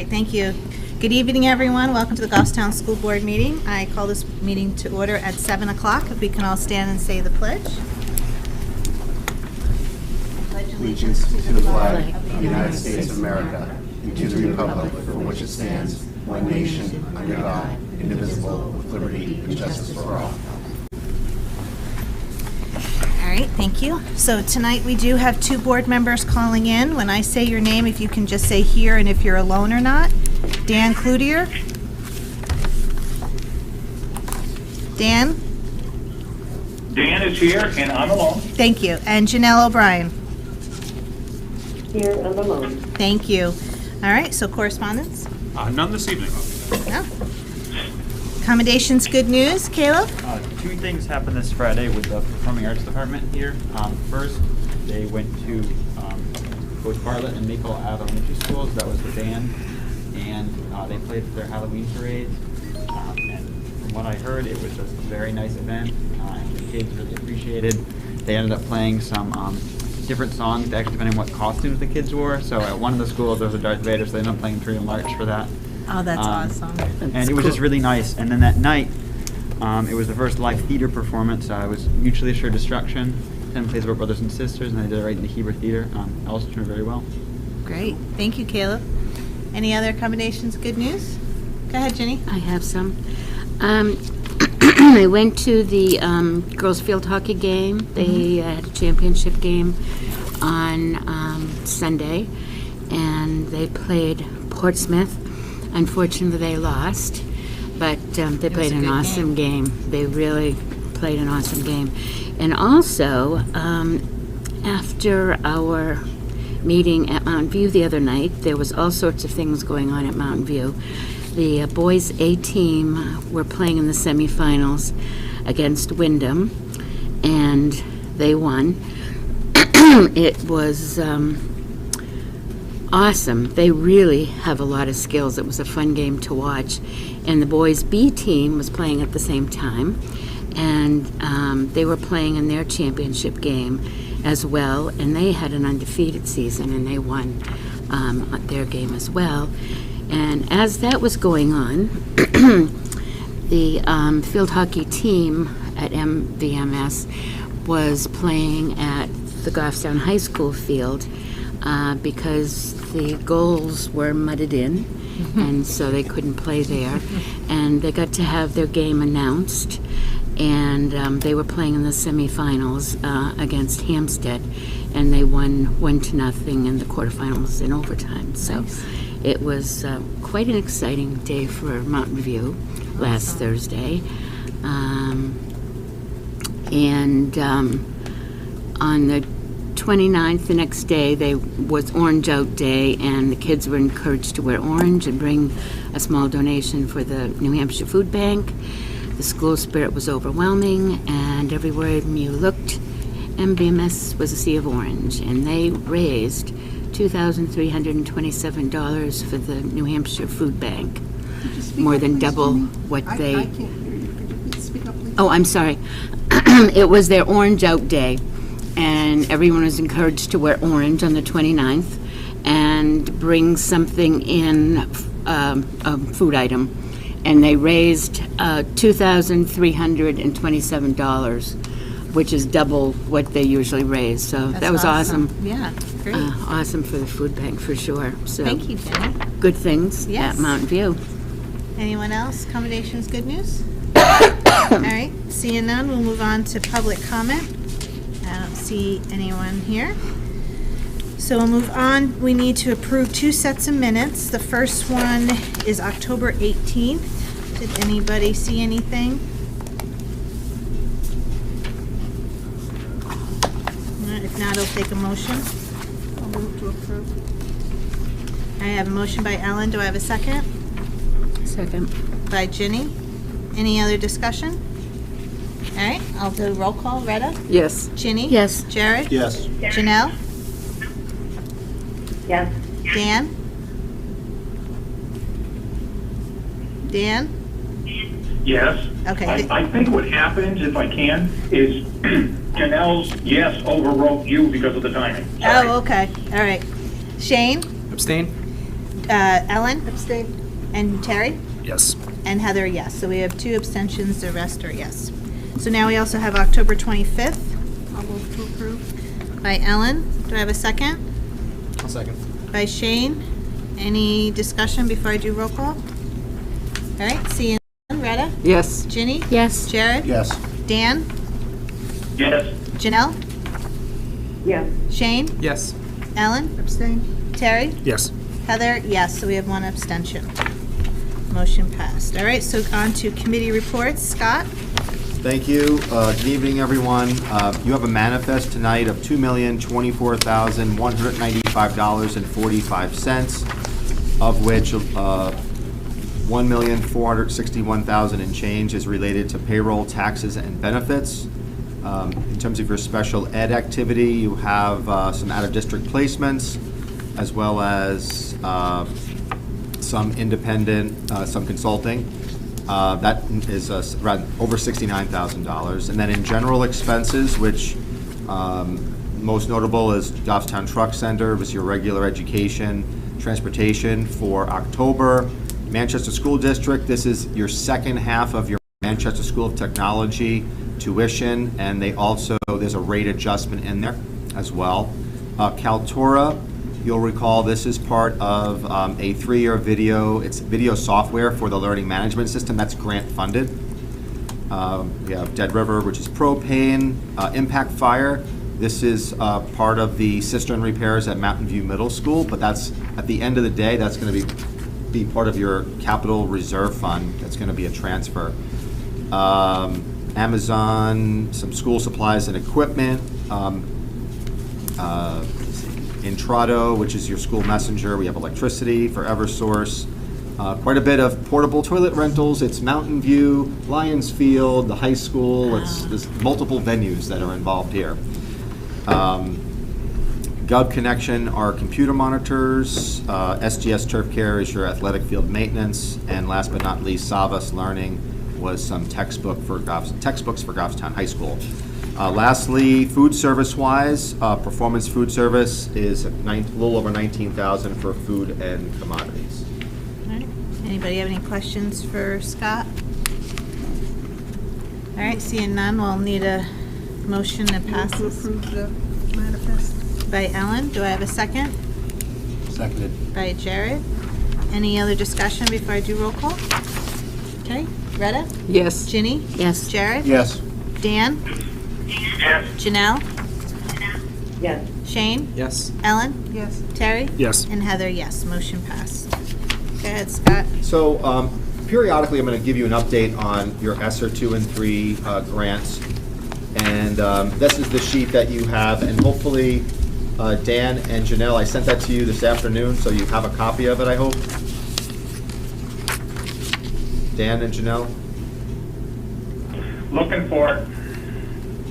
right, thank you. Good evening, everyone. Welcome to the Goffstown School Board meeting. I call this meeting to order at 7 o'clock. If we can all stand and say the pledge. Allegiance to the flag of the United States of America and to the republic for which it stands, one nation, under God, indivisible, with liberty and justice for all. All right, thank you. So tonight we do have 2 board members calling in. When I say your name, if you can just say here and if you're alone or not. Dan Cloutier. Dan? Dan is here, and I'm alone. Thank you. And Janelle O'Brien. Here and alone. Thank you. All right, so correspondence? None this evening. No. Accommodations, good news. Caleb? 2 things happened this Friday with the Performing Arts Department here. First, they went to both Bartlett and Maple Ave Elementary Schools. That was the band. And they played for their Halloween parade. And from what I heard, it was just a very nice event. And the kids really appreciated. They ended up playing some different songs, actually depending on what costumes the kids wore. So at one of the schools, there was a Darth Vader, so they ended up playing Imperial March for that. Oh, that's awesome. And it was just really nice. And then that night, it was the first live theater performance. It was Mutually Assured Destruction. 10 plays about brothers and sisters, and they did it right in the Heber Theater. Also turned very well. Great. Thank you, Caleb. Any other accommodations, good news? Go ahead, Jenny. I have some. I went to the girls' field hockey game. They had a championship game on Sunday, and they played Portsmouth. Unfortunately, they lost, but they played an awesome game. They really played an awesome game. And also, after our meeting at Mountain View the other night, there was all sorts of things going on at Mountain View. The boys A team were playing in the semifinals against Wyndham, and they won. It was awesome. They really have a lot of skills. It was a fun game to watch. And the boys B team was playing at the same time, and they were playing in their championship game as well, and they had an undefeated season, and they won their game as well. And as that was going on, the field hockey team at MVMS was playing at the Goffstown High School field because the goals were mudded in, and so they couldn't play there. And they got to have their game announced, and they were playing in the semifinals against Hampstead, and they won 1-0 in the quarterfinals in overtime. So it was quite an exciting day for Mountain View last Thursday. And on the 29th, the next day, was Orange Out Day, and the kids were encouraged to wear orange and bring a small donation for the New Hampshire Food Bank. The school spirit was overwhelming, and everywhere you looked, MVMS was a sea of orange, and they raised $2,327 for the New Hampshire Food Bank, more than double what they... I can't hear you. Could you please speak up, please? Oh, I'm sorry. It was their Orange Out Day, and everyone was encouraged to wear orange on the 29th and bring something in, a food item. And they raised $2,327, which is double what they usually raise. So that was awesome. Yeah, great. Awesome for the food bank, for sure. So Thank you, Jenny. good things Yes. at Mountain View. Anyone else? Accommodations, good news? All right, seeing none, we'll move on to public comment. I don't see anyone here. So we'll move on. We need to approve 2 sets of minutes. The first one is October 18th. Did anybody see anything? All right, if not, I'll take a motion. I'll move to approve. I have a motion by Ellen. Do I have a second? Second. By Ginny. Any other discussion? All right, I'll do a roll call. Retta? Yes. Ginny? Yes. Jared? Yes. Janelle? Yes. Dan? Dan? Yes. Okay. I think what happens, if I can, is Janelle's yes overwrote you because of the timing. Sorry. Oh, okay. All right. Shane? Abstain? Ellen? Abstain. And Terry? Yes. And Heather, yes. So we have 2 abstentions, the rest are yes. So now we also have October 25th I'll move to approve. by Ellen. Do I have a second? I'll second. By Shane. Any discussion before I do roll call? All right, seeing none. Retta? Yes. Ginny? Yes. Jared? Yes. Dan? Yes. Janelle? Yes. Shane? Yes. Ellen? Abstain. Terry? Yes. Heather? Yes, so we have 1 abstention. Motion passed. All right, so on to committee reports. Scott? Thank you. Good evening, everyone. You have a manifest tonight of $2,024,195.45, of which $1,461,000 and change is related to payroll, taxes, and benefits. In terms of your special ed activity, you have some out-of-district placements, as well as some independent, some consulting. That is around over $69,000. And then in general expenses, which most notable is Goffstown Truck Center, was your regular education, transportation for October. Manchester School District, this is your second half of your Manchester School of Technology tuition, and they also, there's a rate adjustment in there as well. Kaltura, you'll recall this is part of a 3-year it's video software for the learning management system that's grant funded. We have Dead River, which is propane. Impact Fire, this is part of the cistern repairs at Mountain View Middle School, but that's, at the end of the day, that's going to be part of your capital reserve fund. That's going to be a transfer. Amazon, some school supplies and equipment. Intrado, which is your school messenger. We have electricity for Eversource. Quite a bit of portable toilet rentals. It's Mountain View, Lions Field, the high school. There's multiple venues that are involved here. Gov Connection are computer monitors. SGS Turf Care is your athletic field maintenance. And last but not least, Savas Learning was some textbooks for Goffstown High School. Lastly, food service-wise, Performance Food Service is a little over $19,000 for food and commodities. All right. Anybody have any questions for Scott? All right, seeing none, we'll need a motion to pass Move to this approve the manifest. by Ellen. Do I have a second? Seconded. By Jared. Any other discussion before I do roll call? Okay, Retta? Yes. Ginny? Yes. Jared? Yes. Dan? Yes. Janelle? Yes. Shane? Yes. Ellen? Yes. Terry? Yes. And Heather, yes. Motion passed. Go ahead, Scott. So periodically, I'm going to give you an update on your ESSER 2 and 3 grants. And this is the sheet that you have, and hopefully Dan and Janelle, I sent that to you this afternoon, so you have a copy of it, I hope. Dan and Janelle? Looking for it.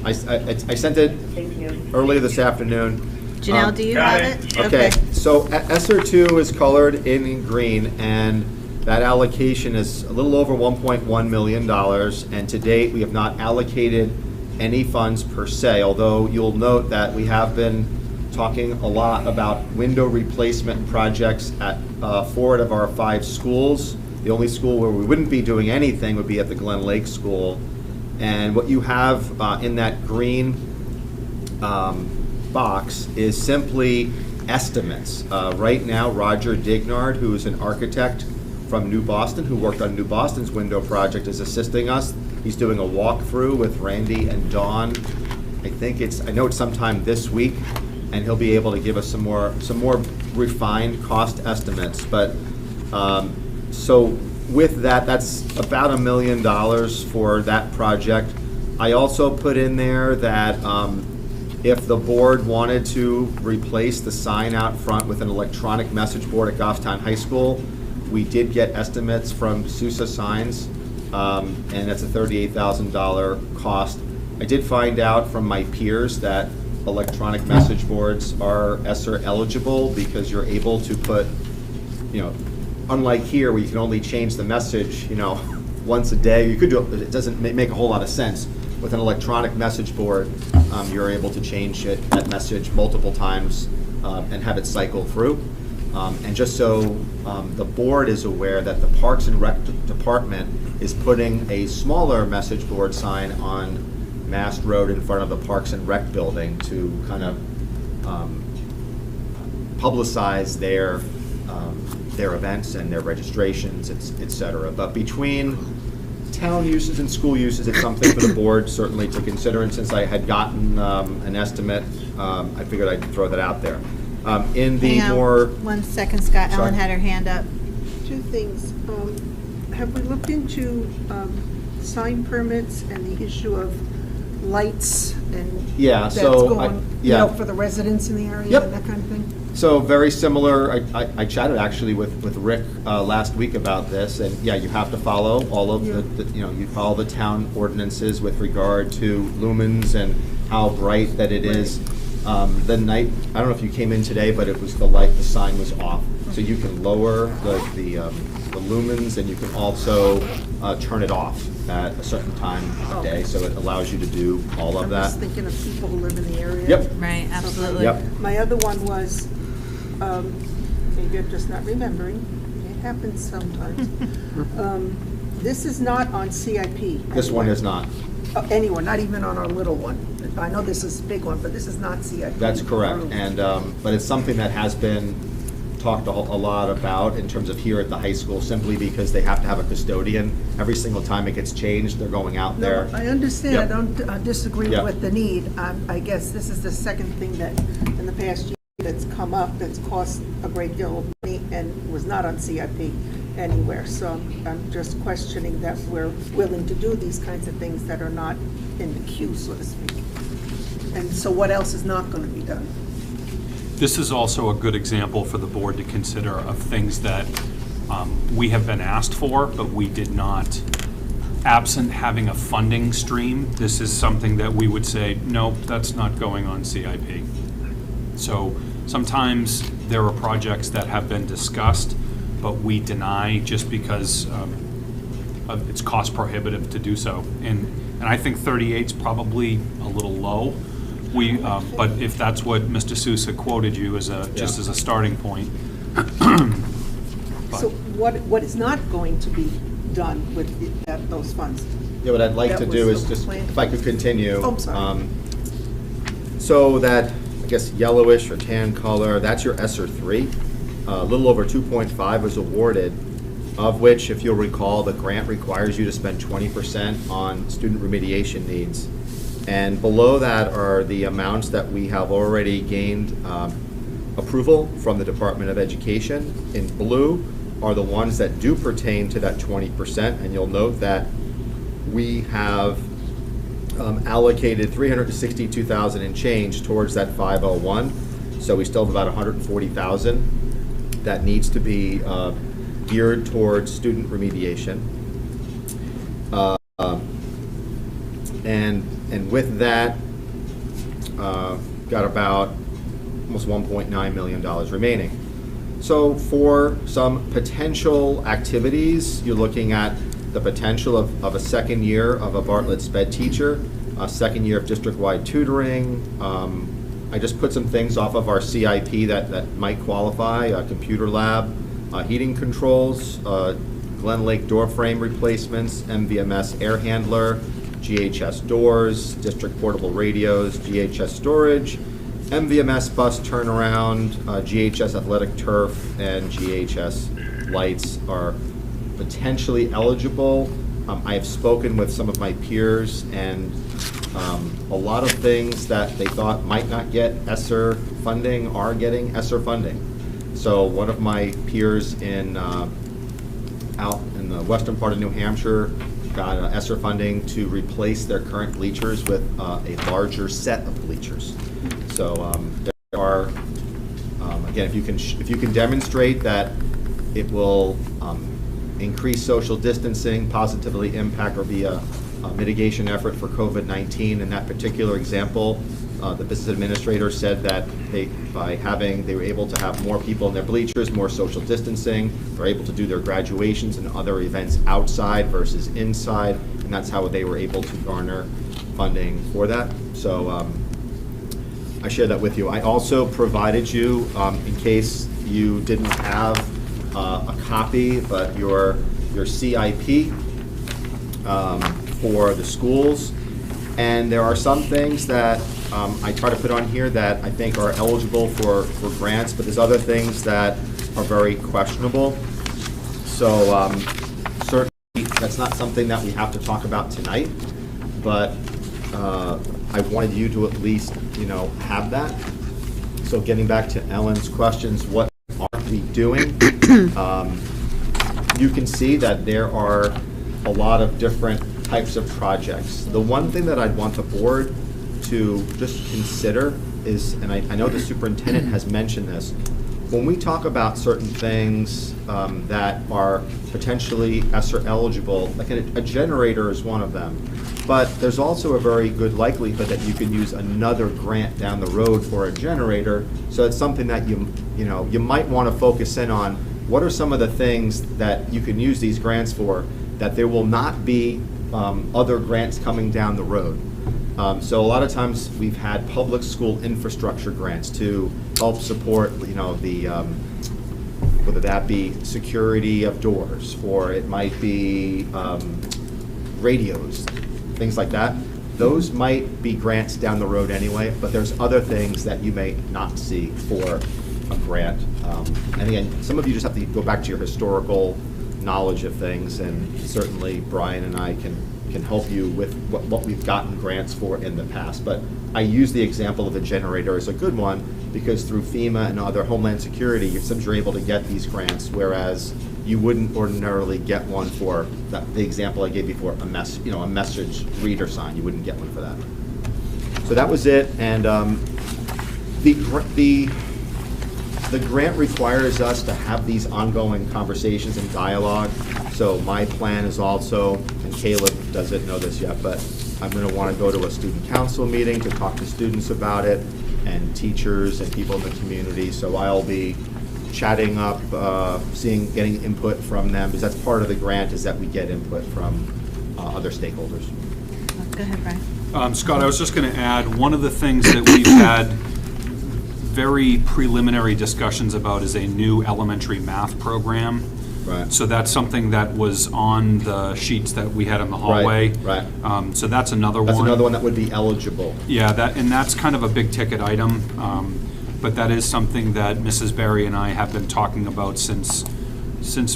I sent it Thank you. earlier this afternoon. Janelle, do you Got have it. it? Okay, so ESSER 2 is colored in green, and that allocation is a little over $1.1 million, and to date, we have not allocated any funds per se, although you'll note that we have been talking a lot about window replacement projects at 4 out of our 5 schools. The only school where we wouldn't be doing anything would be at the Glen Lake School. And what you have in that green box is simply estimates. Right now, Roger Dignard, who is an architect from New Boston, who worked on New Boston's window project, is assisting us. He's doing a walkthrough with Randy and Dawn. I know it's sometime this week, and he'll be able to give us some more refined cost estimates. But so with that, that's about $1 million for that project. I also put in there that if the board wanted to replace the sign out front with an electronic message board at Goffstown High School, we did get estimates from Sousa Signs, and that's a $38,000 cost. I did find out from my peers that electronic message boards are ESSER eligible because you're able to put, unlike here where you can only change the message, once a day. You could do it, but it doesn't make a whole lot of sense. With an electronic message board, you're able to change that message multiple times and have it cycle through. And just so the board is aware that the Parks and Rec Department is putting a smaller message board sign on Mast Road in front of the Parks and Rec building to kind of publicize their events and their registrations, et cetera. But between town uses and school uses, it's something for the board certainly to consider. And since I had gotten an estimate, I figured I'd throw that out there. In the Hang on more, 1 second, Scott. Sorry. Ellen had her hand up. Two things. Have we looked into sign permits and the issue of lights and Yeah, that's so going, for the residents in the area Yep. and that kind of thing? so very similar. I chatted actually with Rick last week about this, and yeah, you have to follow all of you follow the town ordinances with regard to lumens and how bright that it is. The night, I don't know if you came in today, but it was the sign was off. So you can lower the lumens, and you can also turn it off at a certain time of day, so it allows you to do all of I'm that. just thinking of people who live in the area. Yep. Right, absolutely. Yep. My other one was, maybe I'm just not remembering, it happens sometimes. This is not on CIP. This one anywhere. is not. Anywhere, not even on our little one. I know this is a big one, but this is not CIP. That's correct, approved. and but it's something that has been talked a lot about in terms of here at the high school, simply because they have to have a custodian. Every single time it gets changed, they're going out there. No, I understand, Yep. I don't disagree Yep. with the need. I guess this is the second thing that, in the past year, that's come up, that's cost a great deal of money and was not on CIP anywhere. So I'm just questioning that we're willing to do these kinds of things that are not in the queue, so to speak. And so what else is not going to be done? This is also a good example for the board to consider of things that we have been asked for, but we did not. Absent having a funding stream, this is something that we would say, no, that's not going on CIP. So sometimes there are projects that have been discussed, but we deny just because it's cost prohibitive to do so. And I think 38 is probably a little low. But if that's what Mr. Sousa quoted you as just as a starting point. So what is not going to be done with those funds? Yeah, what I'd like That to was do is the just, plan. if I could continue. Oh, I'm sorry. So that, I guess, yellowish or tan color, that's your ESSER 3. A little over 2.5 was awarded, of which, if you'll recall, the grant requires you to spend 20% on student remediation needs. And below that are the amounts that we have already gained approval from the Department of Education. In blue are the ones that do pertain to that 20%, and you'll note that we have allocated $362,000 and change towards that 501. So we still have about $140,000 that needs to be geared towards student remediation. And with that, got about almost $1.9 million remaining. So for some potential activities, you're looking at the potential of a second year of a Bartlett sped teacher, a second year of district-wide tutoring. I just put some things off of our CIP that might qualify: a computer lab, heating controls, Glen Lake door frame replacements, MVMS air handler, GHS doors, district portable radios, GHS storage, MVMS bus turnaround, GHS athletic turf, and GHS lights are potentially eligible. I have spoken with some of my peers, and a lot of things that they thought might not get ESSER funding are getting ESSER funding. So one of my peers out in the western part of New Hampshire got ESSER funding to replace their current bleachers with a larger set of bleachers. So there are, again, if you can demonstrate that it will increase social distancing, positively impact or be a mitigation effort for COVID-19. In that particular example, the business administrator said that they were able to have more people in their bleachers, more social distancing. They're able to do their graduations and other events outside versus inside, and that's how they were able to garner funding for that. So I share that with you. I also provided you, in case you didn't have a copy, but your CIP for the schools. And there are some things that I try to put on here that I think are eligible for grants, but there's other things that are very questionable. So certainly, that's not something that we have to talk about tonight, but I wanted you to at least, have that. So getting back to Ellen's questions, what aren't we doing? You can see that there are a lot of different types of projects. The one thing that I'd want the board to just consider is, and I know the superintendent has mentioned this, when we talk about certain things that are potentially ESSER eligible, like a generator is one of them, but there's also a very good likelihood that you can use another grant down the road for a generator. So it's something that you might want to focus in on. What are some of the things that you can use these grants for that there will not be other grants coming down the road? So a lot of times we've had public school infrastructure grants to help support, whether that be security of doors, or it might be radios, things like that. Those might be grants down the road anyway, but there's other things that you may not see for a grant. And again, some of you just have to go back to your historical knowledge of things, and certainly Brian and I can help you with what we've gotten grants for in the past. But I use the example of a generator as a good one because through FEMA and other Homeland Security, sometimes you're able to get these grants, whereas you wouldn't ordinarily get one for the example I gave before, a message reader sign. You wouldn't get one for that. So that was it. And the grant requires us to have these ongoing conversations and dialogue. So my plan is also, and Caleb doesn't know this yet, but I'm going to want to go to a student council meeting to talk to students about it and teachers and people in the community. So I'll be chatting up, getting input from them, because that's part of the grant, is that we get input from other stakeholders. Go ahead, Brian. Scott, I was just going to add, one of the things that we've had very preliminary discussions about is a new elementary math program. Right. So that's something that was on the sheets that we had in the hallway. Right. So that's another one. That's another one that would be eligible. Yeah, that's kind of a big ticket item, but that is something that Mrs. Berry and I have been talking about since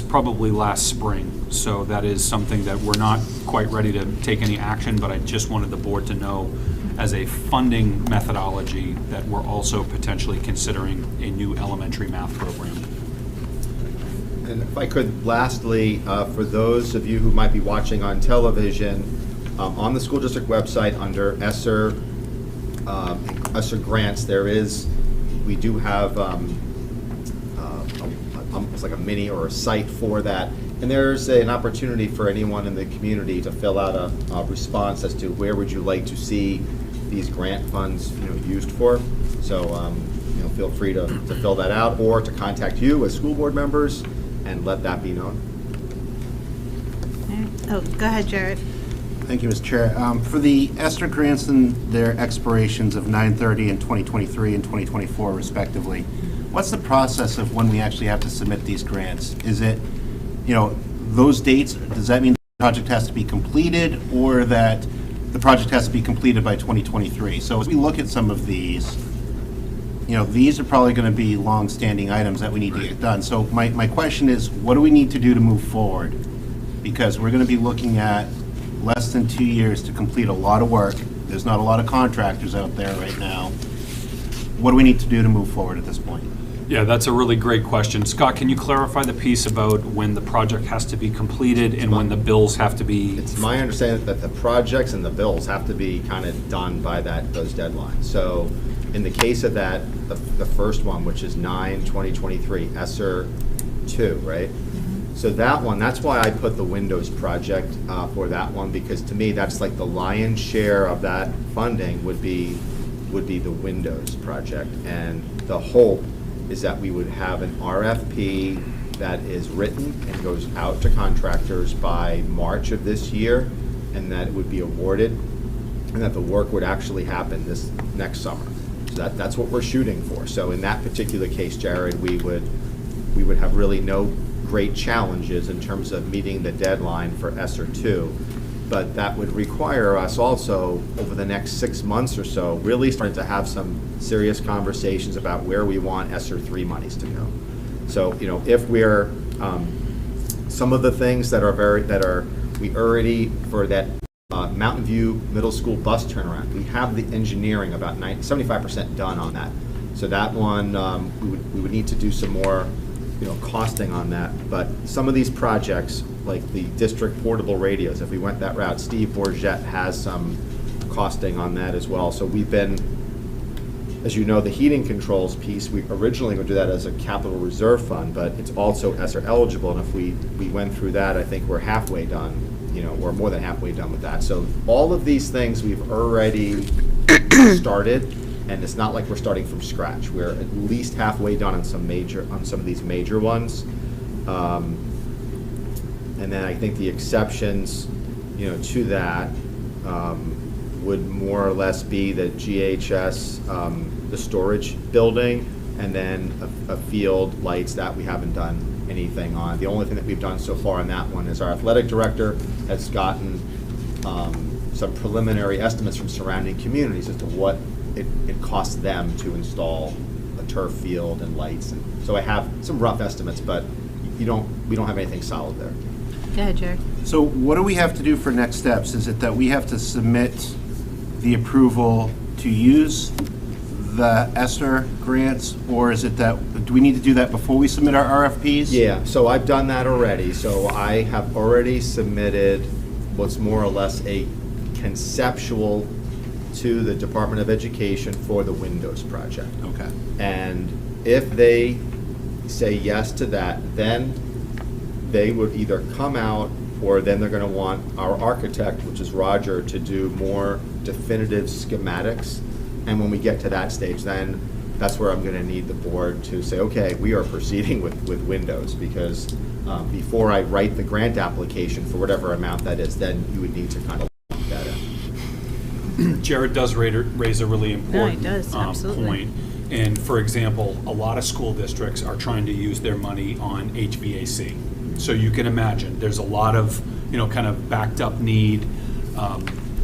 probably last spring. So that is something that we're not quite ready to take any action, but I just wanted the board to know as a funding methodology that we're also potentially considering a new elementary math program. And if I could, lastly, for those of you who might be watching on television, on the school district website under ESSER grants, we do have almost like a mini or a site for that. And there's an opportunity for anyone in the community to fill out a response as to where would you like to see these grant funds used for. So feel free to fill that out or to contact you as school board members and let that be known. Oh, go ahead, Jared. Thank you, Mr. Chair. For the ESSER grants and their expirations of 9/30 and 2023 and 2024 respectively, what's the process of when we actually have to submit these grants? Is it, those dates, does that mean the project has to be completed or that the project has to be completed by 2023? So as we look at some of these, these are probably going to be long-standing items that we need to get done. So my question is, what do we need to do to move forward? Because we're going to be looking at less than 2 years to complete a lot of work. There's not a lot of contractors out there right now. What do we need to do to move forward at this point? Yeah, that's a really great question. Scott, can you clarify the piece about when the project has to be completed and when the bills have to be? It's my understanding that the projects and the bills have to be kind of done by those deadlines. So in the case of that, the first one, which is 9/2023, ESSER 2, right? Mm-hmm. So that one, that's why I put the Windows project for that one, because to me, that's like the lion's share of that funding would be the Windows project. And the hope is that we would have an RFP that is written and goes out to contractors by March of this year, and that it would be awarded, and that the work would actually happen this next summer. So that's what we're shooting for. So in that particular case, Jared, we would have really no great challenges in terms of meeting the deadline for ESSER 2. But that would require us also, over the next 6 months or so, really starting to have some serious conversations about where we want ESSER 3 monies to go. So, if we're, some of the things that we already, for that Mountain View Middle School bus turnaround, we have the engineering about 75% done on that. So that one, we would need to do some more, costing on that. But some of these projects, like the district portable radios, if we went that route, Steve Bourget has some costing on that as well. So we've been, as you know, the heating controls piece, we originally would do that as a capital reserve fund, but it's also ESSER eligible, and if we went through that, I think we're halfway done, we're more than halfway done with that. So all of these things we've already started, and it's not like we're starting from scratch. We're at least halfway done on some of these major ones. And then I think the exceptions, to that would more or less be the GHS, the storage building, and then a field lights that we haven't done anything on. The only thing that we've done so far on that one is our athletic director has gotten some preliminary estimates from surrounding communities as to what it costs them to install a turf field and lights. And so I have some rough estimates, but we don't have anything solid there. Go ahead, Jared. So what do we have to do for next steps? Is it that we have to submit the approval to use the ESSER grants, or is it that, do we need to do that before we submit our RFPs? Yeah, so I've done that already. So I have already submitted what's more or less a conceptual to the Department of Education for the Windows project. Okay. And if they say yes to that, then they would either come out, or then they're going to want our architect, which is Roger, to do more definitive schematics. And when we get to that stage, then that's where I'm going to need the board to say, okay, we are proceeding with Windows, because before I write the grant application for whatever amount that is, then you would need to kind of lock that in. Jared does raise a really important absolutely. point. And for example, a lot of school districts are trying to use their money on HVAC. So you can imagine, there's a lot of, kind of backed up need.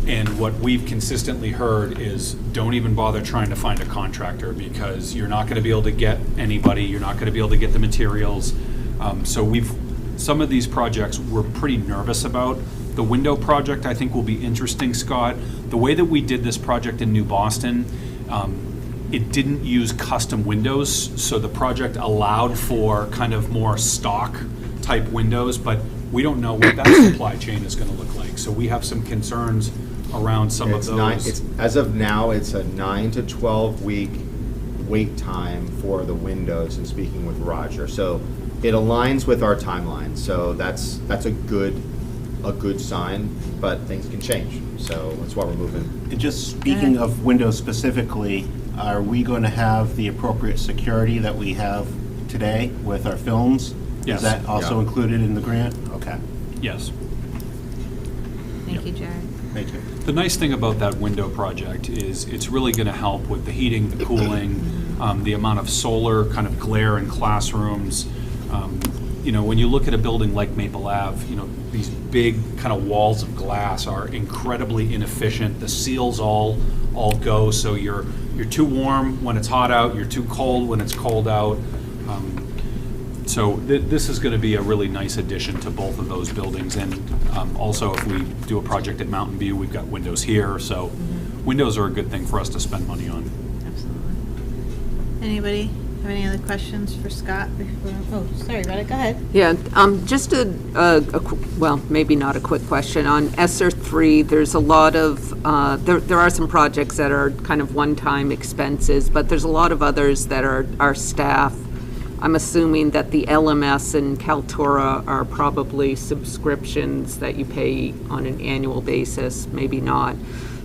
And what we've consistently heard is, don't even bother trying to find a contractor, because you're not going to be able to get anybody, you're not going to be able to get the materials. So some of these projects we're pretty nervous about. The window project, I think, will be interesting, Scott. The way that we did this project in New Boston, it didn't use custom windows, so the project allowed for kind of more stock type windows, but we don't know what that supply chain is going to look like. So we have some concerns around some of those. As of now, it's a 9 to 12 week wait time for the windows, and speaking with Roger. So it aligns with our timeline. So that's a good sign, but things can change. So that's why we're moving. And just speaking of Windows specifically, are we going to have the appropriate security that we have today with our films? Yes. Is that also included in the grant? Okay. Yes. Thank you, Jared. Thank you. The nice thing about that window project is it's really going to help with the heating, the cooling, the amount of solar kind of glare in classrooms. When you look at a building like Maple Ave, these big kind of walls of glass are incredibly inefficient. The seals all go, so you're too warm when it's hot out, you're too cold when it's cold out. So this is going to be a really nice addition to both of those buildings. And also, if we do a project at Mountain View, we've got windows here. So windows are a good thing for us to spend money on. Absolutely. Anybody have any other questions for Scott before? Oh, sorry, Rheta, go ahead. Yeah, just well, maybe not a quick question. On ESSER 3, there's a lot of, there are some projects that are kind of one-time expenses, but there's a lot of others that are staff. I'm assuming that the LMS and Kaltura are probably subscriptions that you pay on an annual basis, maybe not.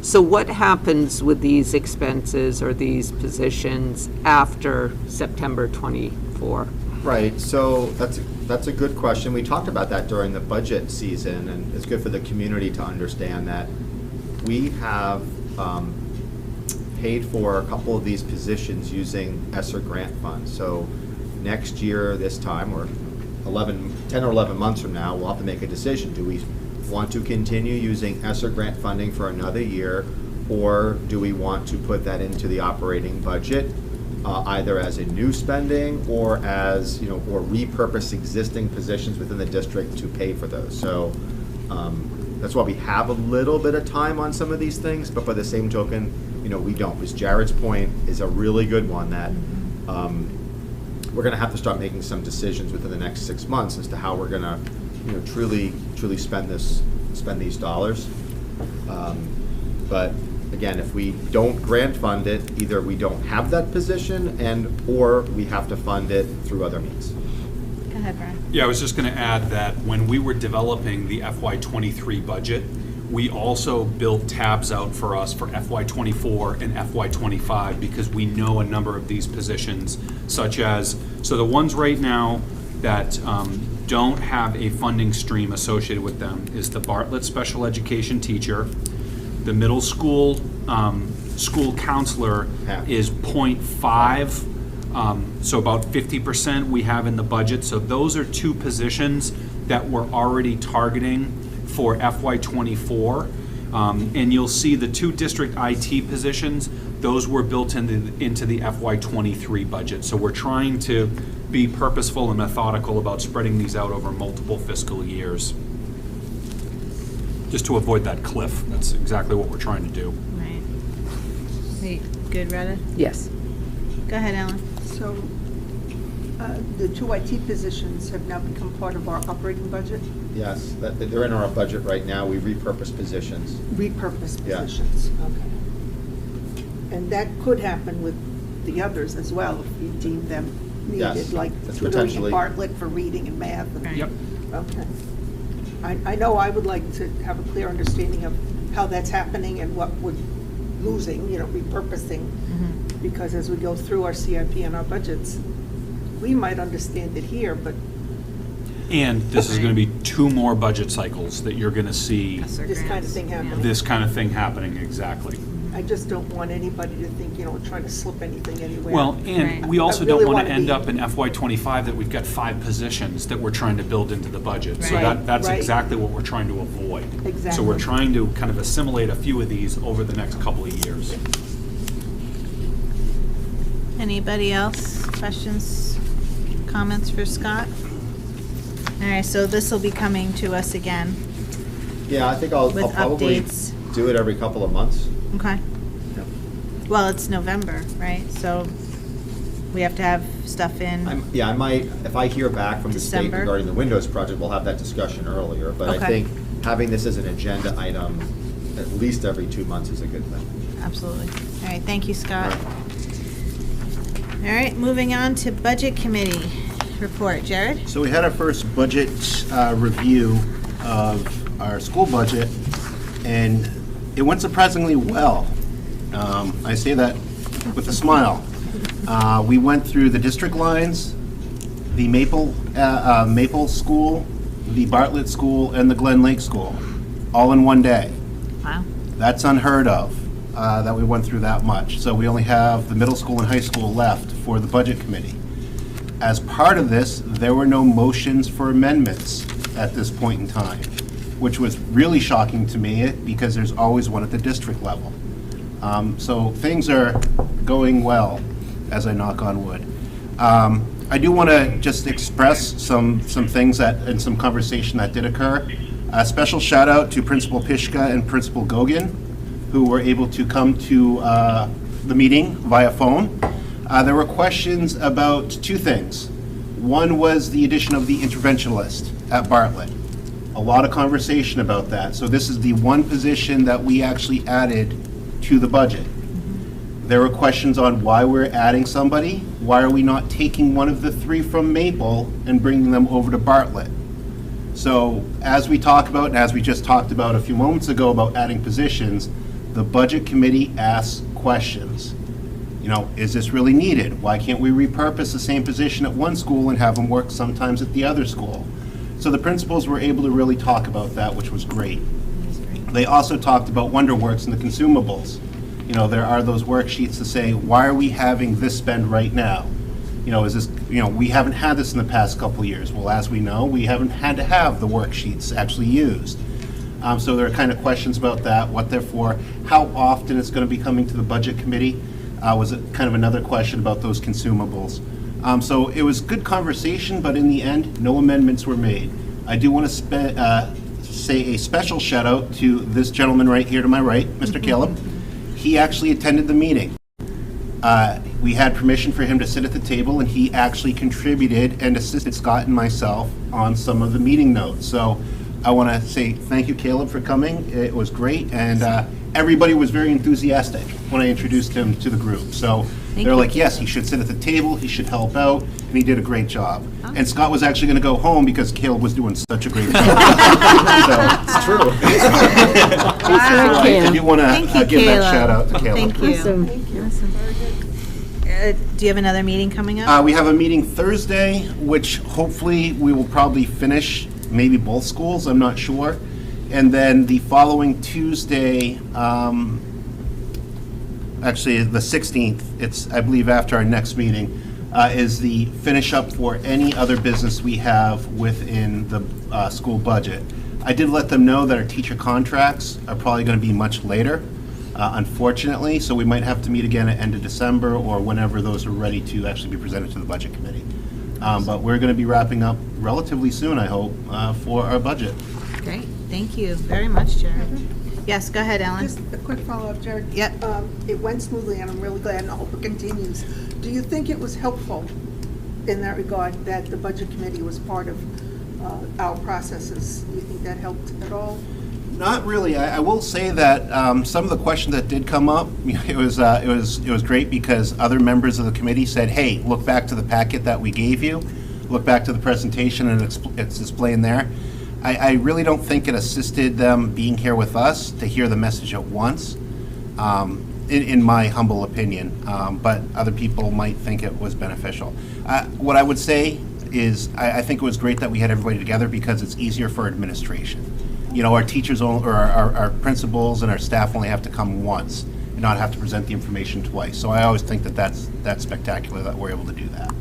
So what happens with these expenses or these positions after September 24? Right, so that's a good question. We talked about that during the budget season, and it's good for the community to understand that we have paid for a couple of these positions using ESSER grant funds. So next year, this time, or 10 or 11 months from now, we'll have to make a decision. Do we want to continue using ESSER grant funding for another year, or do we want to put that into the operating budget, either as a new spending or as, or repurpose existing positions within the district to pay for those? So that's why we have a little bit of time on some of these things, but by the same token, we don't. Because Jared's point is a really good one, that we're going to have to start making some decisions within the next 6 months as to how we're going to, truly spend these dollars. But again, if we don't grant fund it, either we don't have that position or we have to fund it through other means. Go ahead, Brian. Yeah, I was just going to add that when we were developing the FY23 budget, we also built tabs out for us for FY24 and FY25 because we know a number of these positions, such as, so the ones right now that don't have a funding stream associated with them is the Bartlett special education teacher, the middle school school counselor is 0.5. So about 50% we have in the budget. So those are two positions that we're already targeting for FY24. And you'll see the two district IT positions, those were built into the FY23 budget. So we're trying to be purposeful and methodical about spreading these out over multiple fiscal years. Just to avoid that cliff. That's exactly what we're trying to do. Right. Wait, good, Retta? Yes. Go ahead, Ellen. So the two IT positions have now become part of our operating budget? Yes, they're in our budget right now. We repurpose positions. Repurposed Yeah. positions, okay. And that could happen with the others as well, if you deem them Yes, needed, like that's tutoring potentially- in Bartlett for reading and math. and- Yep. Okay. I know I would like to have a clear understanding of how that's happening and what we're losing, repurposing. Because as we go through our CIP and our budgets, we might understand it here, but And this is going to be 2 more budget cycles that you're going to see this kind of thing happening. this kind of thing happening, exactly. I just don't want anybody to think, trying to slip anything anywhere. Well, and Right. we also I really don't want to wanna end be- up in FY25 that we've got 5 positions that we're trying to build into the budget. So Right. that's Right. exactly what we're trying to avoid. So Exactly. we're trying to kind of assimilate a few of these over the next couple of years. Anybody else? Questions, comments for Scott? All right, so this will be coming to us again. Yeah, I think I'll With probably updates. do it every couple of months. Okay. Yep. Well, it's November, right? So we have to have stuff in. I might, if I hear back from the state December? regarding the Windows project, we'll have that discussion earlier. But I Okay. think having this as an agenda item at least every 2 months is a good thing. Absolutely. All right, thank you, Scott. All right, moving on to Budget Committee report. Jared? So we had our first budget review of our school budget, and it went surprisingly well. I say that with a smile. We went through the district lines, the Maple School, the Bartlett School, and the Glen Lake School, all in one day. Wow. That's unheard of, that we went through that much. So we only have the middle school and high school left for the budget committee. As part of this, there were no motions for amendments at this point in time, which was really shocking to me because there's always one at the district level. So things are going well, as I knock on wood. I do want to just express some things and some conversation that did occur. A special shout out to Principal Pishka and Principal Gogan, who were able to come to the meeting via phone. There were questions about 2 things. One was the addition of the interventionist at Bartlett. A lot of conversation about that. So this is the one position that we actually added to the budget. There were questions on why we're adding somebody. Why are we not taking one of the 3 from Maple and bringing them over to Bartlett? So as we talk about, and as we just talked about a few moments ago about adding positions, the budget committee asks questions. Is this really needed? Why can't we repurpose the same position at one school and have them work sometimes at the other school? So the principals were able to really talk about that, which was great. They also talked about WonderWorks and the consumables. there are those worksheets to say, why are we having this spend right now? Is this, we haven't had this in the past couple of years. Well, as we know, we haven't had to have the worksheets actually used. So there are kind of questions about that, what they're for, how often it's going to be coming to the budget committee. Was it kind of another question about those consumables. So it was good conversation, but in the end, no amendments were made. I do want to say a special shout out to this gentleman right here to my right, Mr. Caleb. He actually attended the meeting. We had permission for him to sit at the table, and he actually contributed and assisted Scott and myself on some of the meeting notes. So I want to say thank you, Caleb, for coming. It was great, and everybody was very enthusiastic when I introduced him to the group. So they're like, yes, he should sit at the table, he should help out, and he did a great job. And Scott was actually going to go home because Caleb was doing such a great job. It's true. I do want to give that shout out to Caleb. Thank you. Do you have another meeting coming up? We have a meeting Thursday, which hopefully we will probably finish, maybe both schools, I'm not sure. And then the following Tuesday, actually the 16th, it's, I believe, after our next meeting, is the finish up for any other business we have within the school budget. I did let them know that our teacher contracts are probably going to be much later, unfortunately, so we might have to meet again at end of December or whenever those are ready to actually be presented to the budget committee. But we're going to be wrapping up relatively soon, I hope, for our budget. Great, thank you very much, Jared. Yes, go ahead, Ellen. Just a quick follow-up, Jared. Yep. It went smoothly, and I'm really glad, and I hope it continues. Do you think it was helpful in that regard that the budget committee was part of our processes? Do you think that helped at all? Not really. I will say that some of the questions that did come up, it was great because other members of the committee said, "Hey, look back to the packet that we gave you, look back to the presentation, and it's displaying there." I really don't think it assisted them being here with us to hear the message at once, in my humble opinion. But other people might think it was beneficial. What I would say is, I think it was great that we had everybody together because it's easier for administration. Our teachers or our principals and our staff only have to come once and not have to present the information twice. So I always think that that's spectacular that we're able to do that.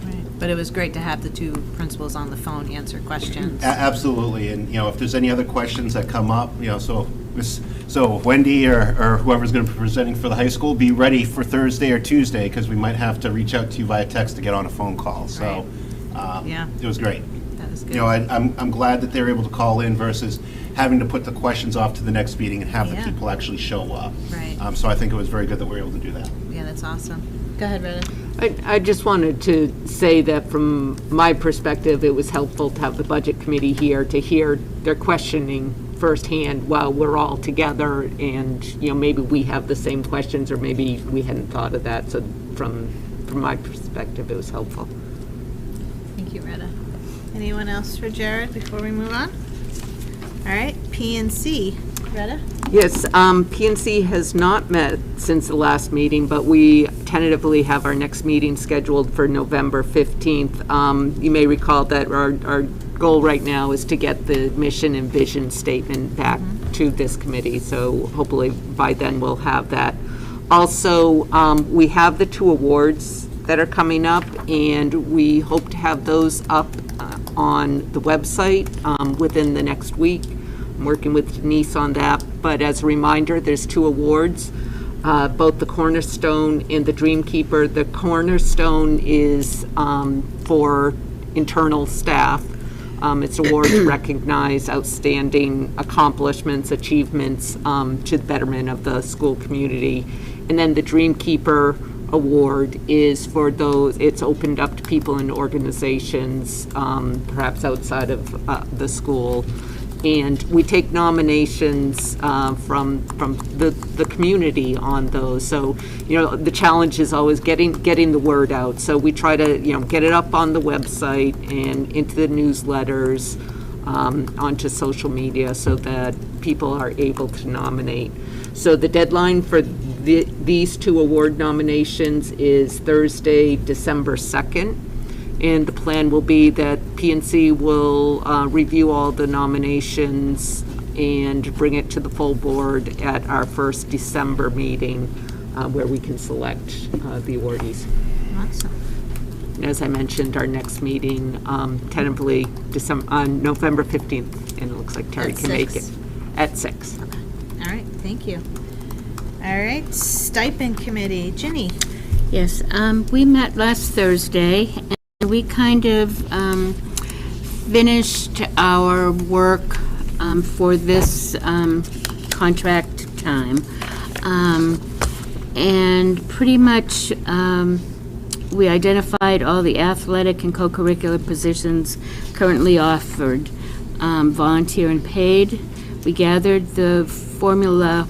Right. But it was great to have the two principals on the phone answer questions. Absolutely, and if there's any other questions that come up, so Wendy or whoever's going to be presenting for the high school, be ready for Thursday or Tuesday because we might have to reach out to you via text to get on a phone call. So Yeah. It was great. That was good. I'm glad that they were able to call in versus having to put the questions off to the next meeting and have Yeah. the people actually show up. Right. So I think it was very good that we were able to do that. Yeah, that's awesome. Go ahead, Rita. I just wanted to say that from my perspective, it was helpful to have the budget committee here to hear their questioning firsthand while we're all together, and maybe we have the same questions or maybe we hadn't thought of that. So from my perspective, it was helpful. Thank you, Rita. Anyone else for Jared before we move on? All right, P&C. Rita? Yes, PNC has not met since the last meeting, but we tentatively have our next meeting scheduled for November 15th. You may recall that our goal right now is to get the mission and vision statement back to this committee, so hopefully by then we'll have that. Also, we have the 2 awards that are coming up, and we hope to have those up on the website within the next week. I'm working with Denise on that, but as a reminder, there's 2 awards, both the Cornerstone and the Dreamkeeper. The Cornerstone is for internal staff. It's an award to recognize outstanding accomplishments, achievements to the betterment of the school community. And then the Dreamkeeper Award is for those, it's opened up to people and organizations, perhaps outside of the school. And we take nominations from the community on those. So, the challenge is always getting the word out. So we try to, get it up on the website and into the newsletters, onto social media so that people are able to nominate. So the deadline for these 2 award nominations is Thursday, December 2nd. And the plan will be that PNC will review all the nominations and bring it to the full board at our first December meeting, where we can select the awardees. Awesome. And as I mentioned, our next meeting, tentatively on November 15th, and it looks like Terry At can make 6. it. At 6. All right, thank you. All right, stipend committee, Ginny. Yes, we met last Thursday, and we kind of finished our work for this contract time. And pretty much we identified all the athletic and co-curricular positions currently offered, volunteer and paid. We gathered the formula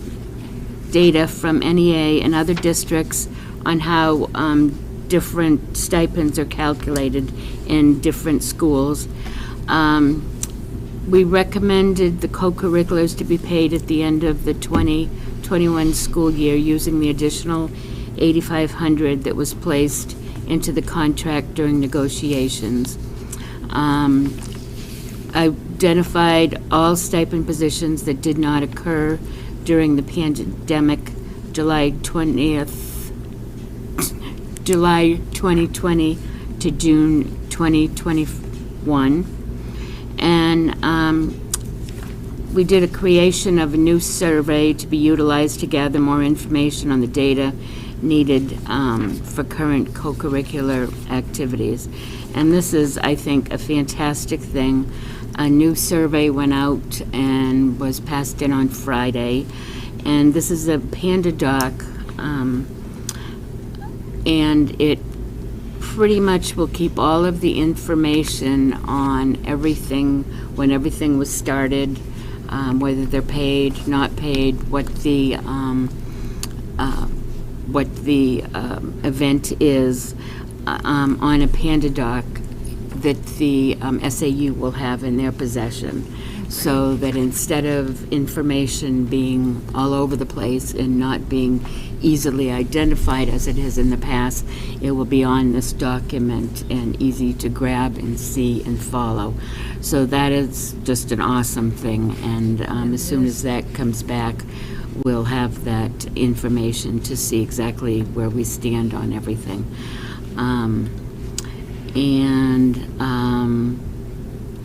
data from NEA and other districts on how different stipends are calculated in different schools. We recommended the co-curriculars to be paid at the end of the 2021 school year using the additional $8,500 that was placed into the contract during negotiations. Identified all stipend positions that did not occur during the pandemic, July 2020 to June 2021. And we did a creation of a new survey to be utilized to gather more information on the data needed for current co-curricular activities. And this is, I think, a fantastic thing. A new survey went out and was passed in on Friday. And this is a Panda Doc, and it pretty much will keep all of the information on everything, when everything was started, whether they're paid, not paid, what the event is, on a Panda Doc that the SAU will have in their possession. So that instead of information being all over the place and not being easily identified as it is in the past, it will be on this document and easy to grab and see and follow. So that is just an awesome thing, and as soon as that comes back, we'll have that information to see exactly where we stand on everything.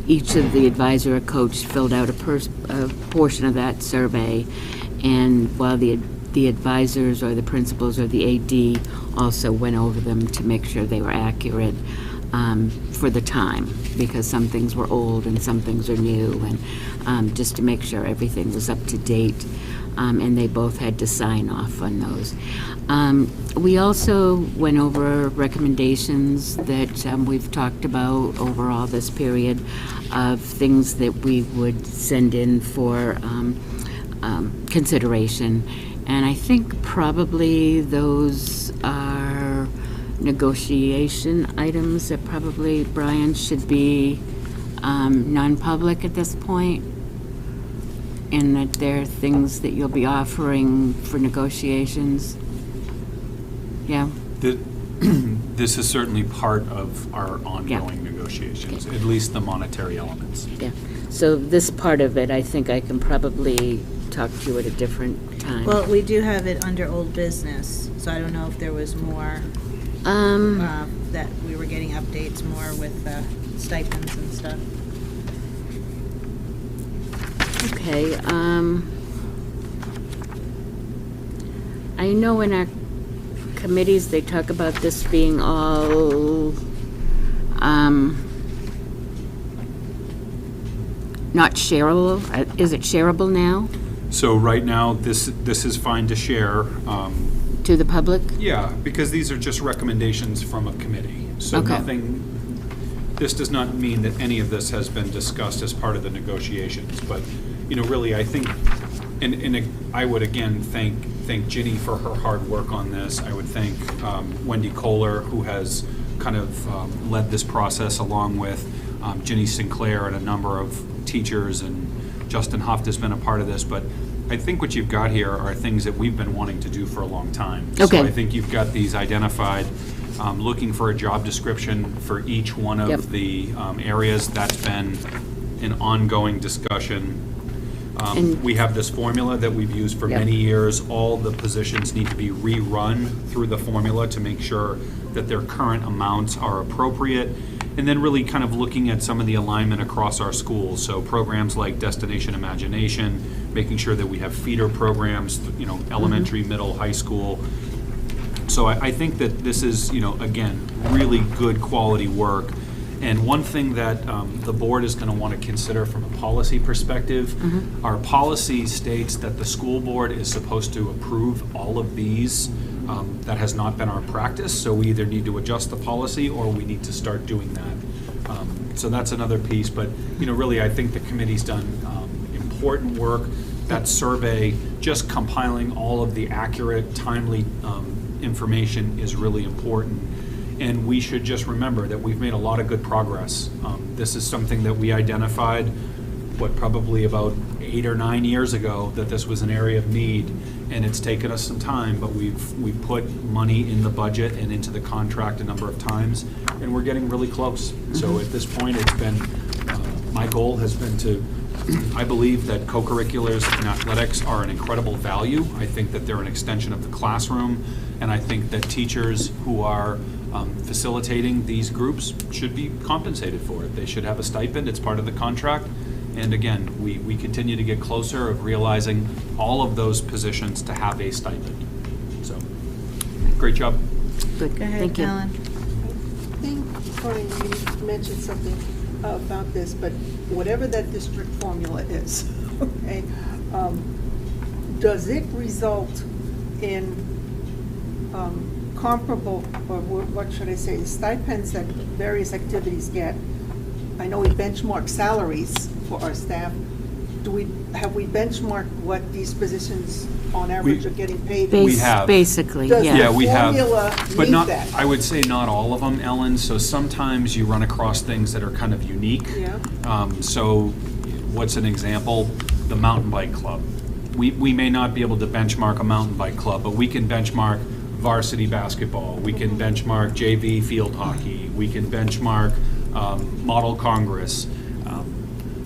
Each of the advisor or coach filled out a portion of that survey, and while the advisors or the principals or the AD also went over them to make sure they were accurate for the time, because some things were old and some things are new, and just to make sure everything was up to date, and they both had to sign off on those. We also went over recommendations that we've talked about over all this period of things that we would send in for consideration. And I think probably those are negotiation items that probably, Brian, should be non-public at this point, and that they're things that you'll be offering for negotiations. Yeah. This is certainly part of our ongoing negotiations, at least the monetary elements. Yeah. So this part of it, I think I can probably talk to you at a different time. Well, we do have it under old business, so I don't know if there was more, that we were getting updates more with stipends and stuff. Okay, I know in our committees, they talk about this being all, not shareable. Is it shareable now So right now, this is fine to share. to the public? Yeah, because these are just recommendations from a committee. So Okay. this does not mean that any of this has been discussed as part of the negotiations. But, really, I think, and I would again thank Ginny for her hard work on this. I would thank Wendy Kohler, who has kind of led this process, along with Ginny Sinclair and a number of teachers, and Justin Huft has been a part of this. But I think what you've got here are things that we've been wanting to do for a long time. Okay. So I think you've got these identified, looking for a job description for each one of Yep. the areas. That's been an ongoing discussion. We have this formula that we've used for Yep. many years. All the positions need to be rerun through the formula to make sure that their current amounts are appropriate. And then really kind of looking at some of the alignment across our schools. So programs like Destination Imagination, making sure that we have feeder programs, elementary, middle, high school. So I think that this is, again, really good quality work. And one thing that the board is going to want to consider from a policy perspective, our policy states that the school board is supposed to approve all of these. That has not been our practice, so we either need to adjust the policy or we need to start doing that. So that's another piece, but really I think the committee's done important work. That survey, just compiling all of the accurate, timely information is really important. And we should just remember that we've made a lot of good progress. This is something that we identified, probably about 8 or 9 years ago, that this was an area of need, and it's taken us some time, but we've put money in the budget and into the contract a number of times, and we're getting really close. So at this point, it's been, my goal has been to, I believe that co-curriculars in athletics are an incredible value. I think that they're an extension of the classroom, and I think that teachers who are facilitating these groups should be compensated for it. They should have a stipend, it's part of the contract. And again, we continue to get closer of realizing all of those positions to have a stipend. So, great job. Good, Go ahead, thank you. Ellen. I think, Cory, you mentioned something about this, but whatever that district formula is, okay, does it result in comparable, or what should I say, stipends that various activities get? I know we benchmark salaries for our staff. Have we benchmarked what these positions on average are getting paid? We have. Basically, Does yeah. Yeah, we have, formula but meet not, that? I would say not all of them, Ellen. So sometimes you run across things that are kind of unique. Yeah. So what's an example? The mountain bike club. We may not be able to benchmark a mountain bike club, but we can benchmark varsity basketball. We can benchmark JV field hockey. We can benchmark Model Congress,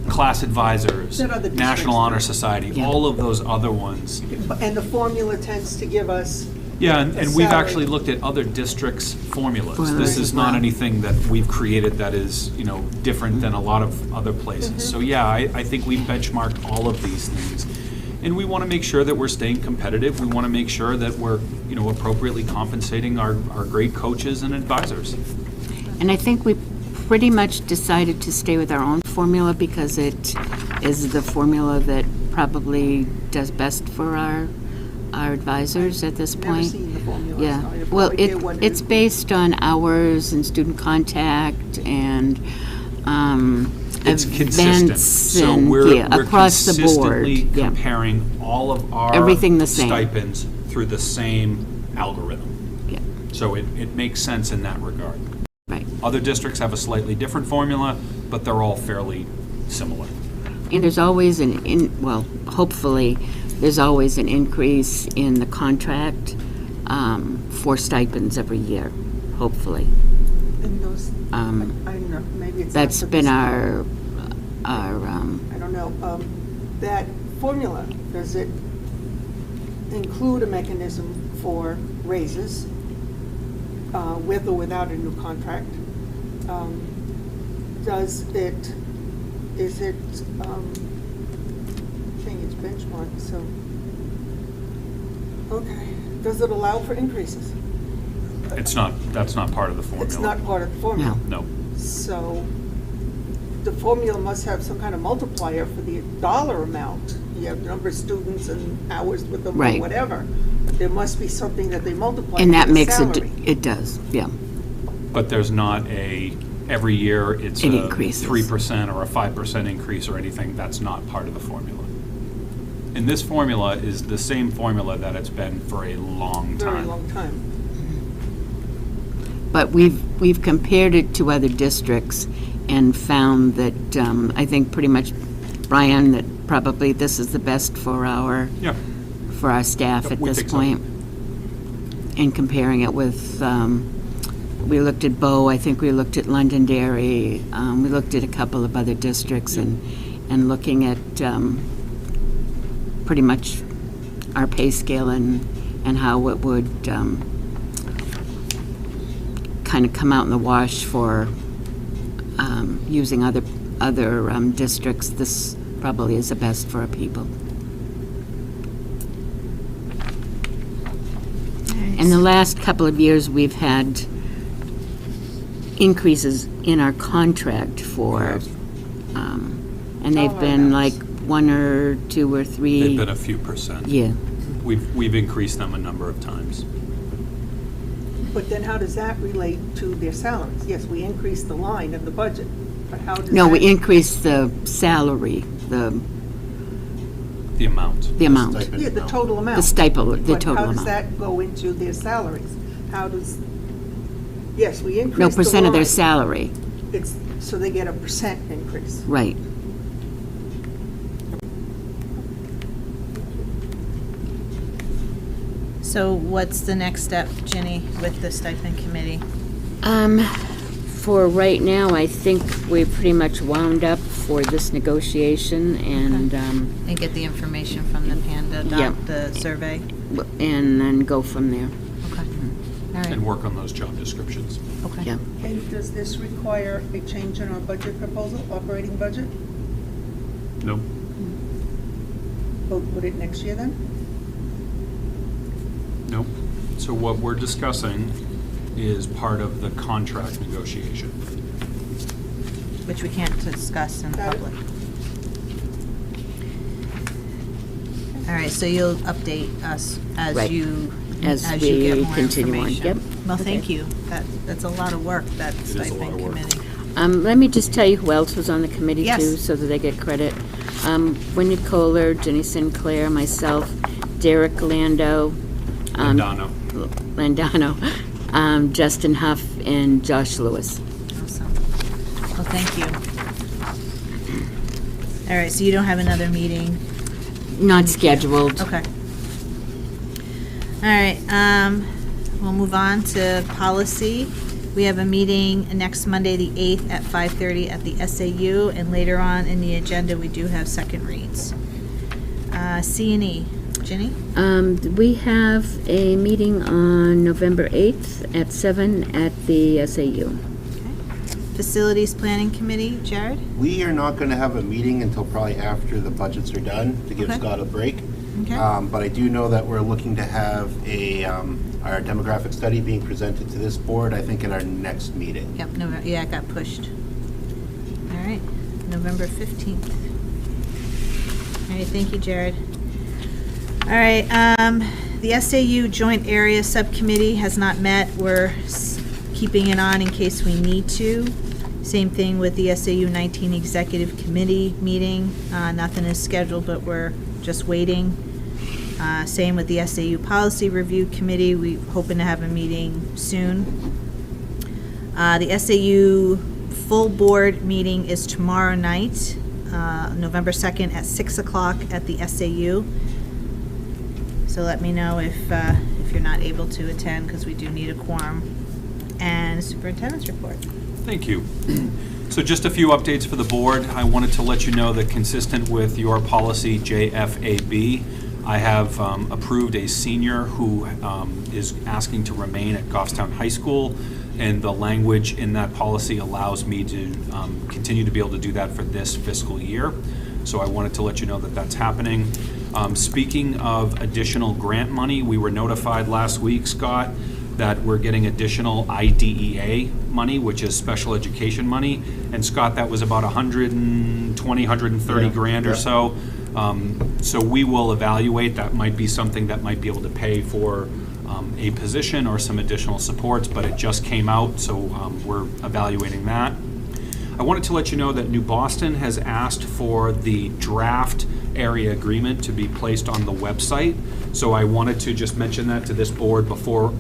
class advisors, That other National districts Honor do. Society, Yeah. all of those other ones. And the formula tends to give us, Yeah, and we've salary. actually looked at other districts' formulas. Formulas This as is not well. anything that we've created that is, different than a lot of other places. So yeah, I think we've benchmarked all of these things. And we want to make sure that we're staying competitive. We want to make sure that we're, appropriately compensating our great coaches and advisors. And I think we pretty much decided to stay with our own formula because it is the formula that probably does best for our advisors at this never point. seen the formula. Yeah, so I have well, no idea what it it's is. based on hours and student contact and It's consistent. events So and, we're yeah, across the board. consistently Yeah. comparing all of our Everything the same. stipends through the same algorithm. Yeah, So it makes sense in that regard. right. Other districts have a slightly different formula, but they're all fairly similar. And there's always hopefully, there's always an increase in the contract for stipends every year, hopefully. And those, I Um, don't know, maybe it's. not That's for been this- our I don't know, that formula, does it include a mechanism for raises, with or without a new contract? Is it, I think it's benchmarked, so, okay. Does it allow for increases? That's not part of the formula. It's not part of the formula. No. So the formula must have some kind of multiplier for the dollar amount. You have number of students and hours with them or Right. whatever. There must be something that they multiply and with that the makes salary. it does, yeah. But there's not every year it's It a increases. 3% or a 5% increase or anything. That's not part of the formula. And this formula is the same formula that it's been for a long time. Very long time. But we've compared it to other districts and found that, I think pretty much, Brian, that probably this is the best for our Yeah. staff Yep, at we this think so. point. And comparing it with, we looked at Bow, I think we looked at Londonderry, we looked at a couple of other districts and looking at pretty much our pay scale and how it would kind of come out in the wash for using other districts. This probably is the best for our people. In the last couple of years, we've had increases in our contract for, and they've been like 1 or 2 or 3. They've been a few percent. Yeah. We've increased them a number of times. But then how does that relate to their salaries? Yes, we increased the line of the budget, but how does No, that? we increased the salary, the The amount. Stipend Yeah, the amount. total amount. The stipend, the total But how does amount. that go into their salaries? How does, yes, we increased No, the percent of their line. salary, It's, so they get a percent increase. right. So what's the next step, Ginny, with the stipend committee? For right now, I think we're pretty much wound up for this negotiation and, And get the information from the Panda Yep. the survey? and then go from there. Okay. All And right, work on those job descriptions. okay. Yeah. And does this require a change in our budget proposal, operating budget? Nope. We'll put it next year then? Nope. So what we're discussing is part of the contract negotiation. Which we can't discuss in Got it. public. All right, so you'll update us as Right. you, As as you get we more continue on, information. yep. Well, thank Okay. you. That's a lot of work, that is a lot stipend of work. committee. Let me just tell you who else was on the committee Yes. too, so that they get credit. Wendy Kohler, Jenny Sinclair, myself, Derek Lando. Landano, Justin Huff, and Josh Lewis. Awesome. Well, thank you. All right, so you don't have another meeting? Not scheduled. Okay. All right, we'll move on to policy. We have a meeting next Monday, the 8th at 5:30 at the SAU, and later on in the agenda, we do have second reads. C&E, Ginny? We have a meeting on November 8th at 7 at the SAU. Facilities Planning Committee, Jared? We are not going to have a meeting until probably after the budgets are done, to give Okay. Scott a break. Okay. But I do know that we're looking to have our demographic study being presented to this board, I think, in our next meeting. Yep, November, yeah, it got pushed. All right, November 15th. All right, thank you, Jared. All right, the SAU Joint Area Subcommittee has not met. We're keeping it on in case we need to. Same thing with the SAU 19 Executive Committee meeting. Nothing is scheduled, but we're just waiting. Same with the SAU Policy Review Committee. We're hoping to have a meeting soon. The SAU full board meeting is tomorrow night, November 2nd at 6 o'clock at the SAU. So let me know if you're not able to attend, because we do need a quorum. And superintendent's report. Thank you. So just a few updates for the board. I wanted to let you know that consistent with your policy JFAB, I have approved a senior who is asking to remain at Goffstown High School, and the language in that policy allows me to continue to be able to do that for this fiscal year. So I wanted to let you know that that's happening. Speaking of additional grant money, we were notified last week, Scott, that we're getting additional IDEA money, which is special education money. And Scott, that was about 120, 130 grand or so. So we will evaluate. That might be something that might be able to pay for a position or some additional supports, but it just came out, so we're evaluating that. I wanted to let you know that New Boston has asked for the draft area agreement to be placed on the website. So I wanted to just mention that to this board before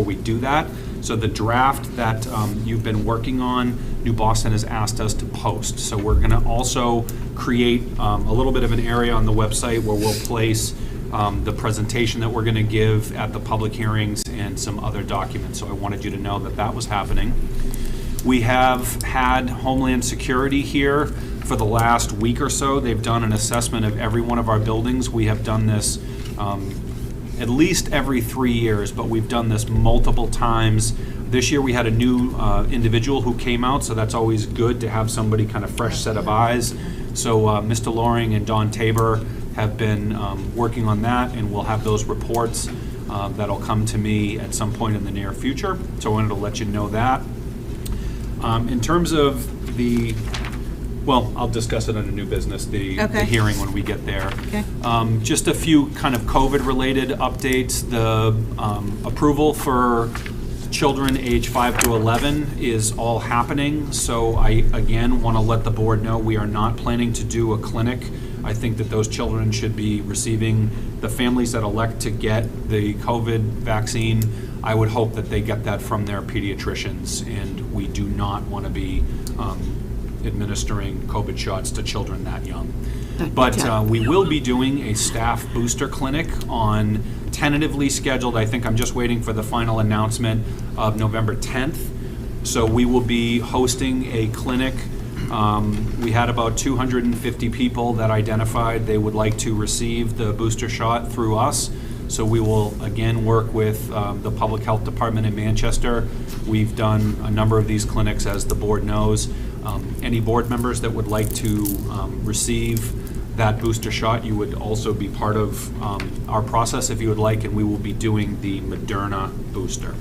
we do that. So the draft that you've been working on, New Boston has asked us to post. So we're going to also create a little bit of an area on the website where we'll place the presentation that we're going to give at the public hearings and some other documents. So I wanted you to know that that was happening. We have had Homeland Security here for the last week or so, they've done an assessment of every one of our buildings. We have done this at least every 3 years, but we've done this multiple times. This year we had a new individual who came out, so that's always good to have somebody kind of fresh set of eyes. So Mr. Loring and Don Tabor have been working on that, and we'll have those reports that'll come to me at some point in the near future. So I wanted to let you know that. In terms of the, well, I'll discuss it under new business, the hearing when we get there. Okay. Just a few kind of COVID-related updates. The approval for children age 5 to 11 is all happening. So I, again, want to let the board know we are not planning to do a clinic. I think that those children should be receiving, the families that elect to get the COVID vaccine, I would hope that they get that from their pediatricians, and we do not want to be administering COVID shots to children that young. But we will be doing a staff booster clinic on tentatively scheduled, I think I'm just waiting for the final announcement, of November 10th. So we will be hosting a clinic. We had about 250 people that identified they would like to receive the booster shot through us. So we will again work with the Public Health Department in Manchester. We've done a number of these clinics, as the board knows. Any board members that would like to receive that booster shot, you would also be part of our process if you would like, and we will be doing the Moderna booster.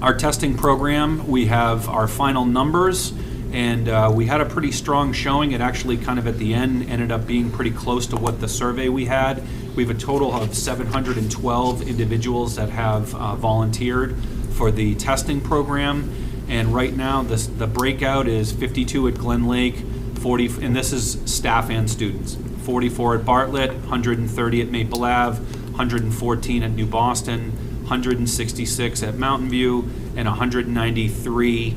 Our testing program, we have our final numbers, and we had a pretty strong showing. It actually kind of at the end ended up being pretty close to what the survey we had. We have a total of 712 individuals that have volunteered for the testing program, and right now the breakout is 52 at Glen Lake, 40, and this is staff and students, 44 at Bartlett, 130 at Maple Ave, 114 at New Boston, 166 at Mountain View, and 193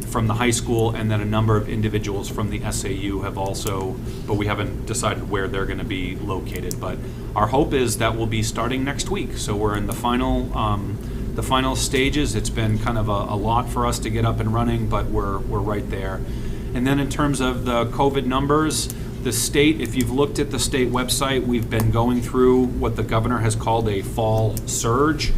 from the high school, and then a number of individuals from the SAU have also, but we haven't decided where they're going to be located. But our hope is that we'll be starting next week. So we're in the final stages. It's been kind of a lot for us to get up and running, but we're right there. And then in terms of the COVID numbers, the state, if you've looked at the state website, we've been going through what the governor has called a fall surge.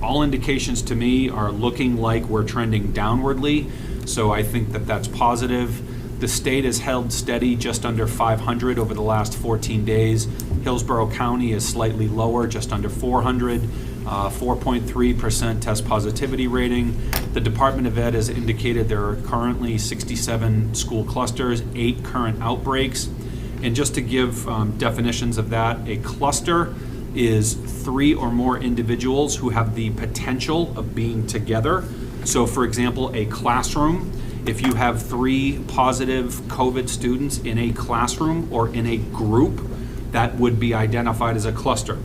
All indications to me are looking like we're trending downwardly, so I think that that's positive. The state has held steady just under 500 over the last 14 days. Hillsborough County is slightly lower, just under 400. 4.3% test positivity rating. The Department of Ed has indicated there are currently 67 school clusters, 8 current outbreaks. And just to give definitions of that, a cluster is 3 or more individuals who have the potential of being together. So for example, a classroom, if you have 3 positive COVID students in a classroom or in a group, that would be identified as a cluster.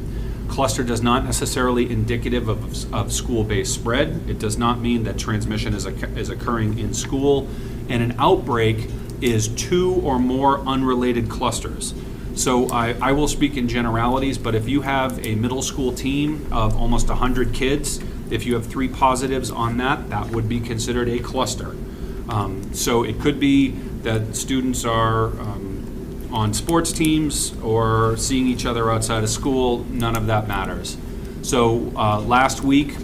Cluster does not necessarily indicative of school-based spread. It does not mean that transmission is occurring in school. And an outbreak is 2 or more unrelated clusters. So I will speak in generalities, but if you have a middle school team of almost 100 kids, if you have 3 positives on that, that would be considered a cluster. So it could be that students are on sports teams or seeing each other outside of school. None of that matters. So last week,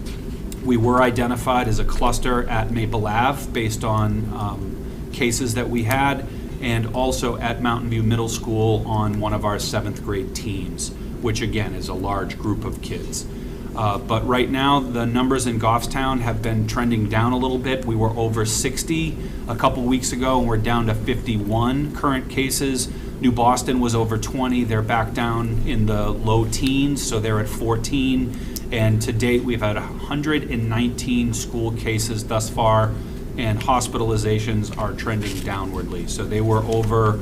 we were identified as a cluster at Maple Ave based on cases that we had, and also at Mountain View Middle School on one of our 7th grade teams, which again is a large group of kids. But right now, the numbers in Goffstown have been trending down a little bit. We were over 60 a couple weeks ago, and we're down to 51 current cases. New Boston was over 20. They're back down in the low teens, so they're at 14. And to date, we've had 119 school cases thus far, and hospitalizations are trending downwardly. So they were over,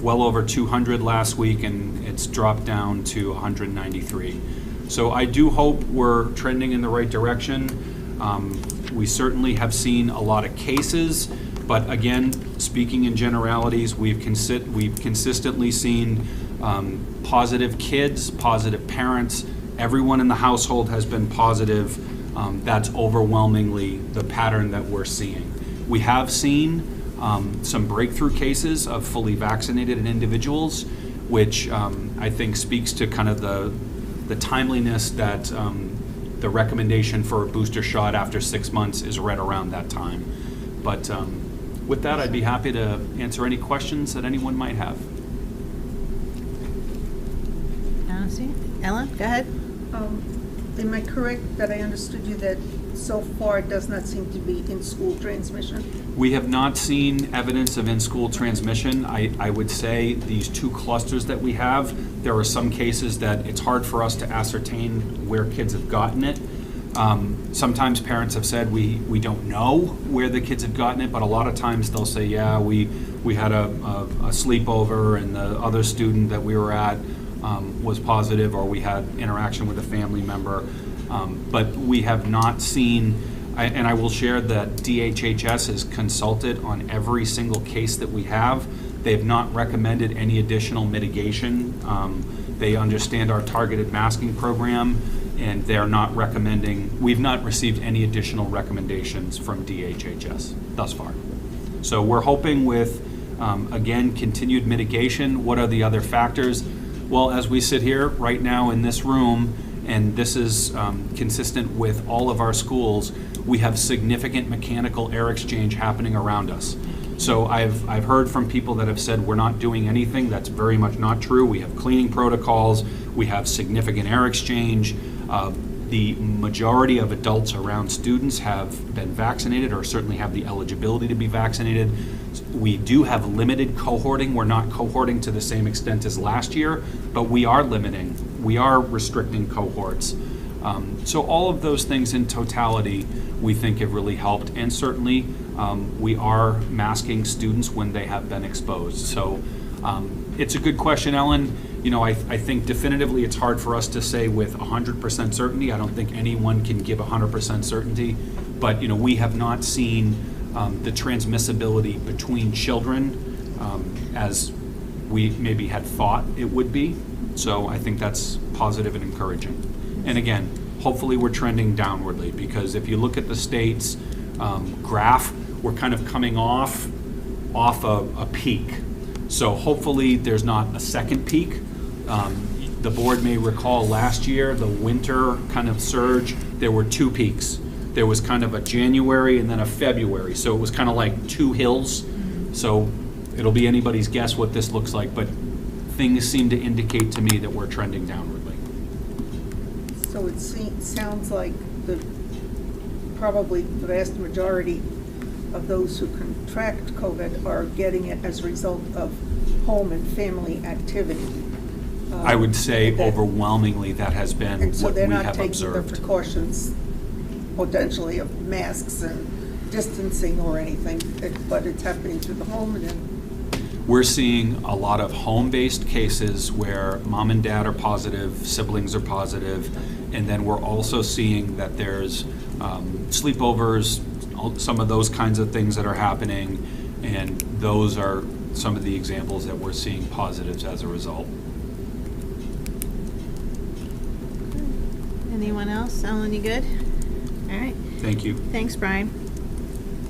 well over 200 last week, and it's dropped down to 193. So I do hope we're trending in the right direction. We certainly have seen a lot of cases, but again, speaking in generalities, we've consistently seen positive kids, positive parents. Everyone in the household has been positive. That's overwhelmingly the pattern that we're seeing. We have seen some breakthrough cases of fully vaccinated individuals, which I think speaks to kind of the timeliness that the recommendation for a booster shot after 6 months is right around that time. But with that, I'd be happy to answer any questions that anyone might have. I don't see anything. Ellen, go ahead. Am I correct that I understood you that so far it does not seem to be in-school transmission? We have not seen evidence of in-school transmission. I would say these 2 clusters that we have, there are some cases that it's hard for us to ascertain where kids have gotten it. Sometimes parents have said we don't know where the kids have gotten it, but a lot of times they'll say, yeah, we had a sleepover and the other student that we were at was positive, or we had interaction with a family member. But we have not seen, and I will share that DHHS has consulted on every single case that we have. They have not recommended any additional mitigation. They understand our targeted masking program, and they're not recommending, we've not received any additional recommendations from DHHS thus far. So we're hoping with, again, continued mitigation. What are the other factors? Well, as we sit here right now in this room, and this is consistent with all of our schools, we have significant mechanical air exchange happening around us. So I've heard from people that have said we're not doing anything. That's very much not true. We have cleaning protocols. We have significant air exchange. The majority of adults around students have been vaccinated, or certainly have the eligibility to be vaccinated. We do have limited cohorting. We're not cohorting to the same extent as last year, but we are limiting. We are restricting cohorts. So all of those things in totality, we think have really helped. And certainly, we are masking students when they have been exposed. So it's a good question, Ellen. You know, I think definitively it's hard for us to say with 100% certainty. I don't think anyone can give 100% certainty. But, you know, we have not seen the transmissibility between children as we maybe had thought it would be. So I think that's positive and encouraging. And again, hopefully we're trending downwardly, because if you look at the state's graph, we're kind of coming off a peak. So hopefully there's not a second peak. The board may recall last year, the winter kind of surge, there were 2 peaks. There was kind of a January and then a February. So it was kind of like 2 hills. So it'll be anybody's guess what this looks like, but things seem to indicate to me that we're trending downwardly. So it sounds like probably the vast majority of those who contract COVID are getting it as a result of home and family activity. I would say overwhelmingly that has been And so what we they're not have taking the observed. precautions potentially of masks and distancing or anything, but it's happening through the home and then. We're seeing a lot of home-based cases where mom and dad are positive, siblings are positive, and then we're also seeing that there's sleepovers, some of those kinds of things that are happening, and those are some of the examples that we're seeing positives as a result. Anyone else? Ellen, you good? All right. Thank you. Thanks, Brian.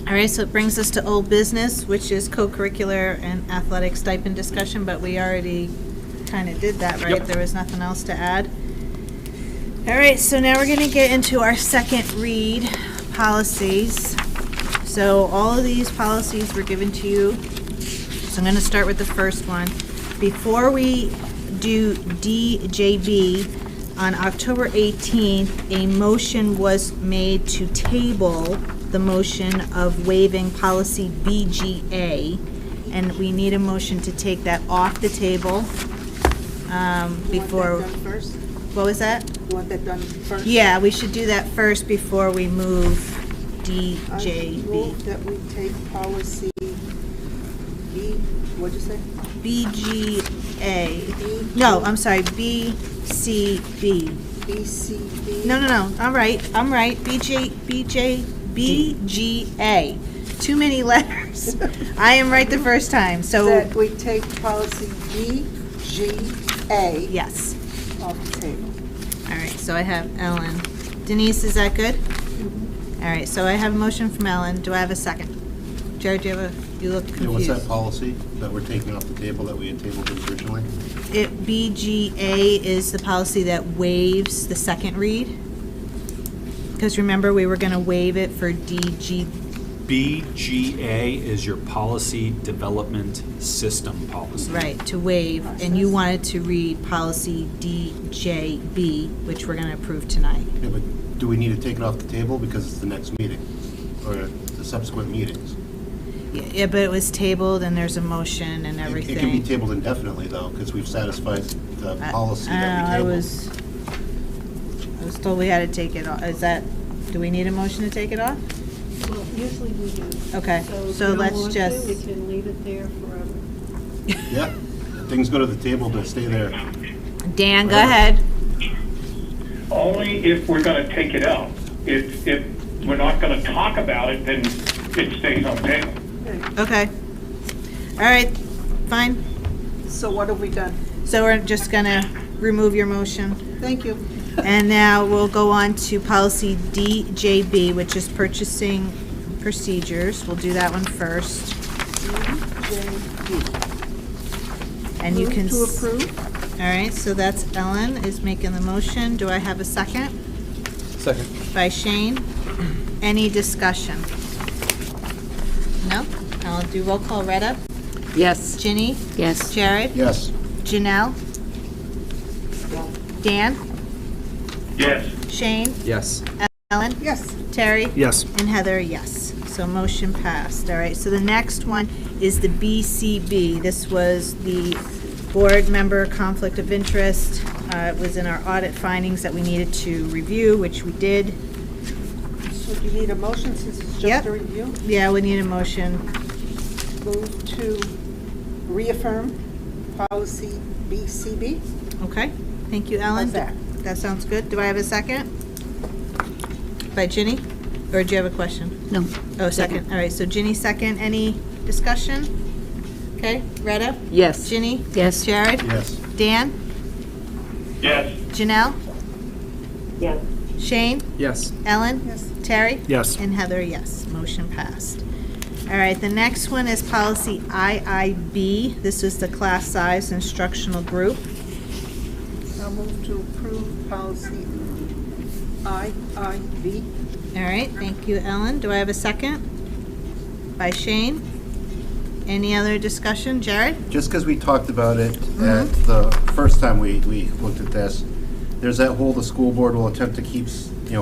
All right, so it brings us to old business, which is co-curricular and athletic stipend discussion, but we already kind of did that, right? Yep. There was nothing else to add. All right, so now we're going to get into our second read policies. So all of these policies were given to you. So I'm going to start with the first one. Before we do DJB, on October 18th, a motion was made to table the motion of waiving policy BGA, and we need a motion to take that off the table before. You want that done first? What was that? You want that done first? Yeah, we should do that first before we move I DJB. move that we take policy what'd you say? BGA. No, I'm sorry, BCB. BCB? No, I'm right, BGA. Too many letters. I am right the first time, so, That we take policy BGA yes. off the table. All right, so I have Ellen. Denise, is that good? All right, so I have a motion from Ellen. Do I have a second? Jared, you look confused. Yeah, what's that policy that we're taking off the table that we had tabled originally? BGA is the policy that waives the second read. Because remember, we were going to waive it for DG. BGA is your policy development system policy. Right, to waive, and you wanted to read policy DJB, which we're going to approve tonight. Yeah, but do we need to take it off the table because it's the next meeting or the subsequent meetings? Yeah, but it was tabled and there's a motion and everything. It can be tabled indefinitely though, because we've satisfied the policy that we I tabled. was told we had to take it off. Do we need a motion to take it off? Well, usually we do. Okay, So if so you don't let's want to, just- we can leave it there forever. Yeah, things go to the table to stay there. Dan, go ahead. Only if we're gonna take it out. If we're not gonna talk about it, then it stays on the table. Okay. All right, fine. So what have we done? So we're just gonna remove your motion. Thank you. And now we'll go on to policy DJB, which is purchasing procedures. We'll do that one first. And you can. Move to approve? All right, so that's Ellen is making the motion. Do I have a second? Second. By Shane. Any discussion? No? I'll do roll call. Retta? Yes. Ginny? Yes. Jared? Yes. Janelle? Dan? Yes. Shane? Yes. Ellen? Yes. Terry? Yes. And Heather, yes. So motion passed. All right, so the next one is the BCB. This was the board member conflict of interest. It was in our audit findings that we needed to review, which we did. So do you need a motion since it's Yep. just a review? Yeah, we need a motion. Move to reaffirm policy BCB? Okay, thank you, Ellen. How's that? That sounds good. Do I have a second? By Ginny? Or do you have a question? No. Oh, second. All right, so Ginny, second. Any discussion? Okay, Retta? Yes. Ginny? Yes. Jared? Yes. Dan? Yes. Janelle? Yes. Shane? Yes. Ellen? Yes. Terry? Yes. And Heather, yes. Motion passed. All right, the next one is policy IIB. This is the class size instructional group. I'll move to approve policy IIB. All right, thank you, Ellen. Do I have a second? By Shane. Any other discussion? Jared? Just because we talked about it at the first time we looked at this, there's that whole, the school board will attempt to keep,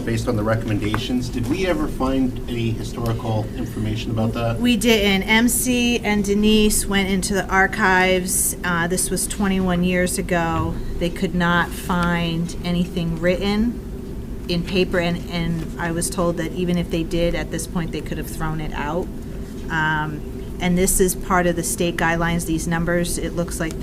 based on the recommendations. Did we ever find any historical information about that? We didn't. MC and Denise went into the archives. This was 21 years ago. They could not find anything written in paper, and I was told that even if they did, at this point, they could have thrown it out. And this is part of the state guidelines, these numbers. It looks like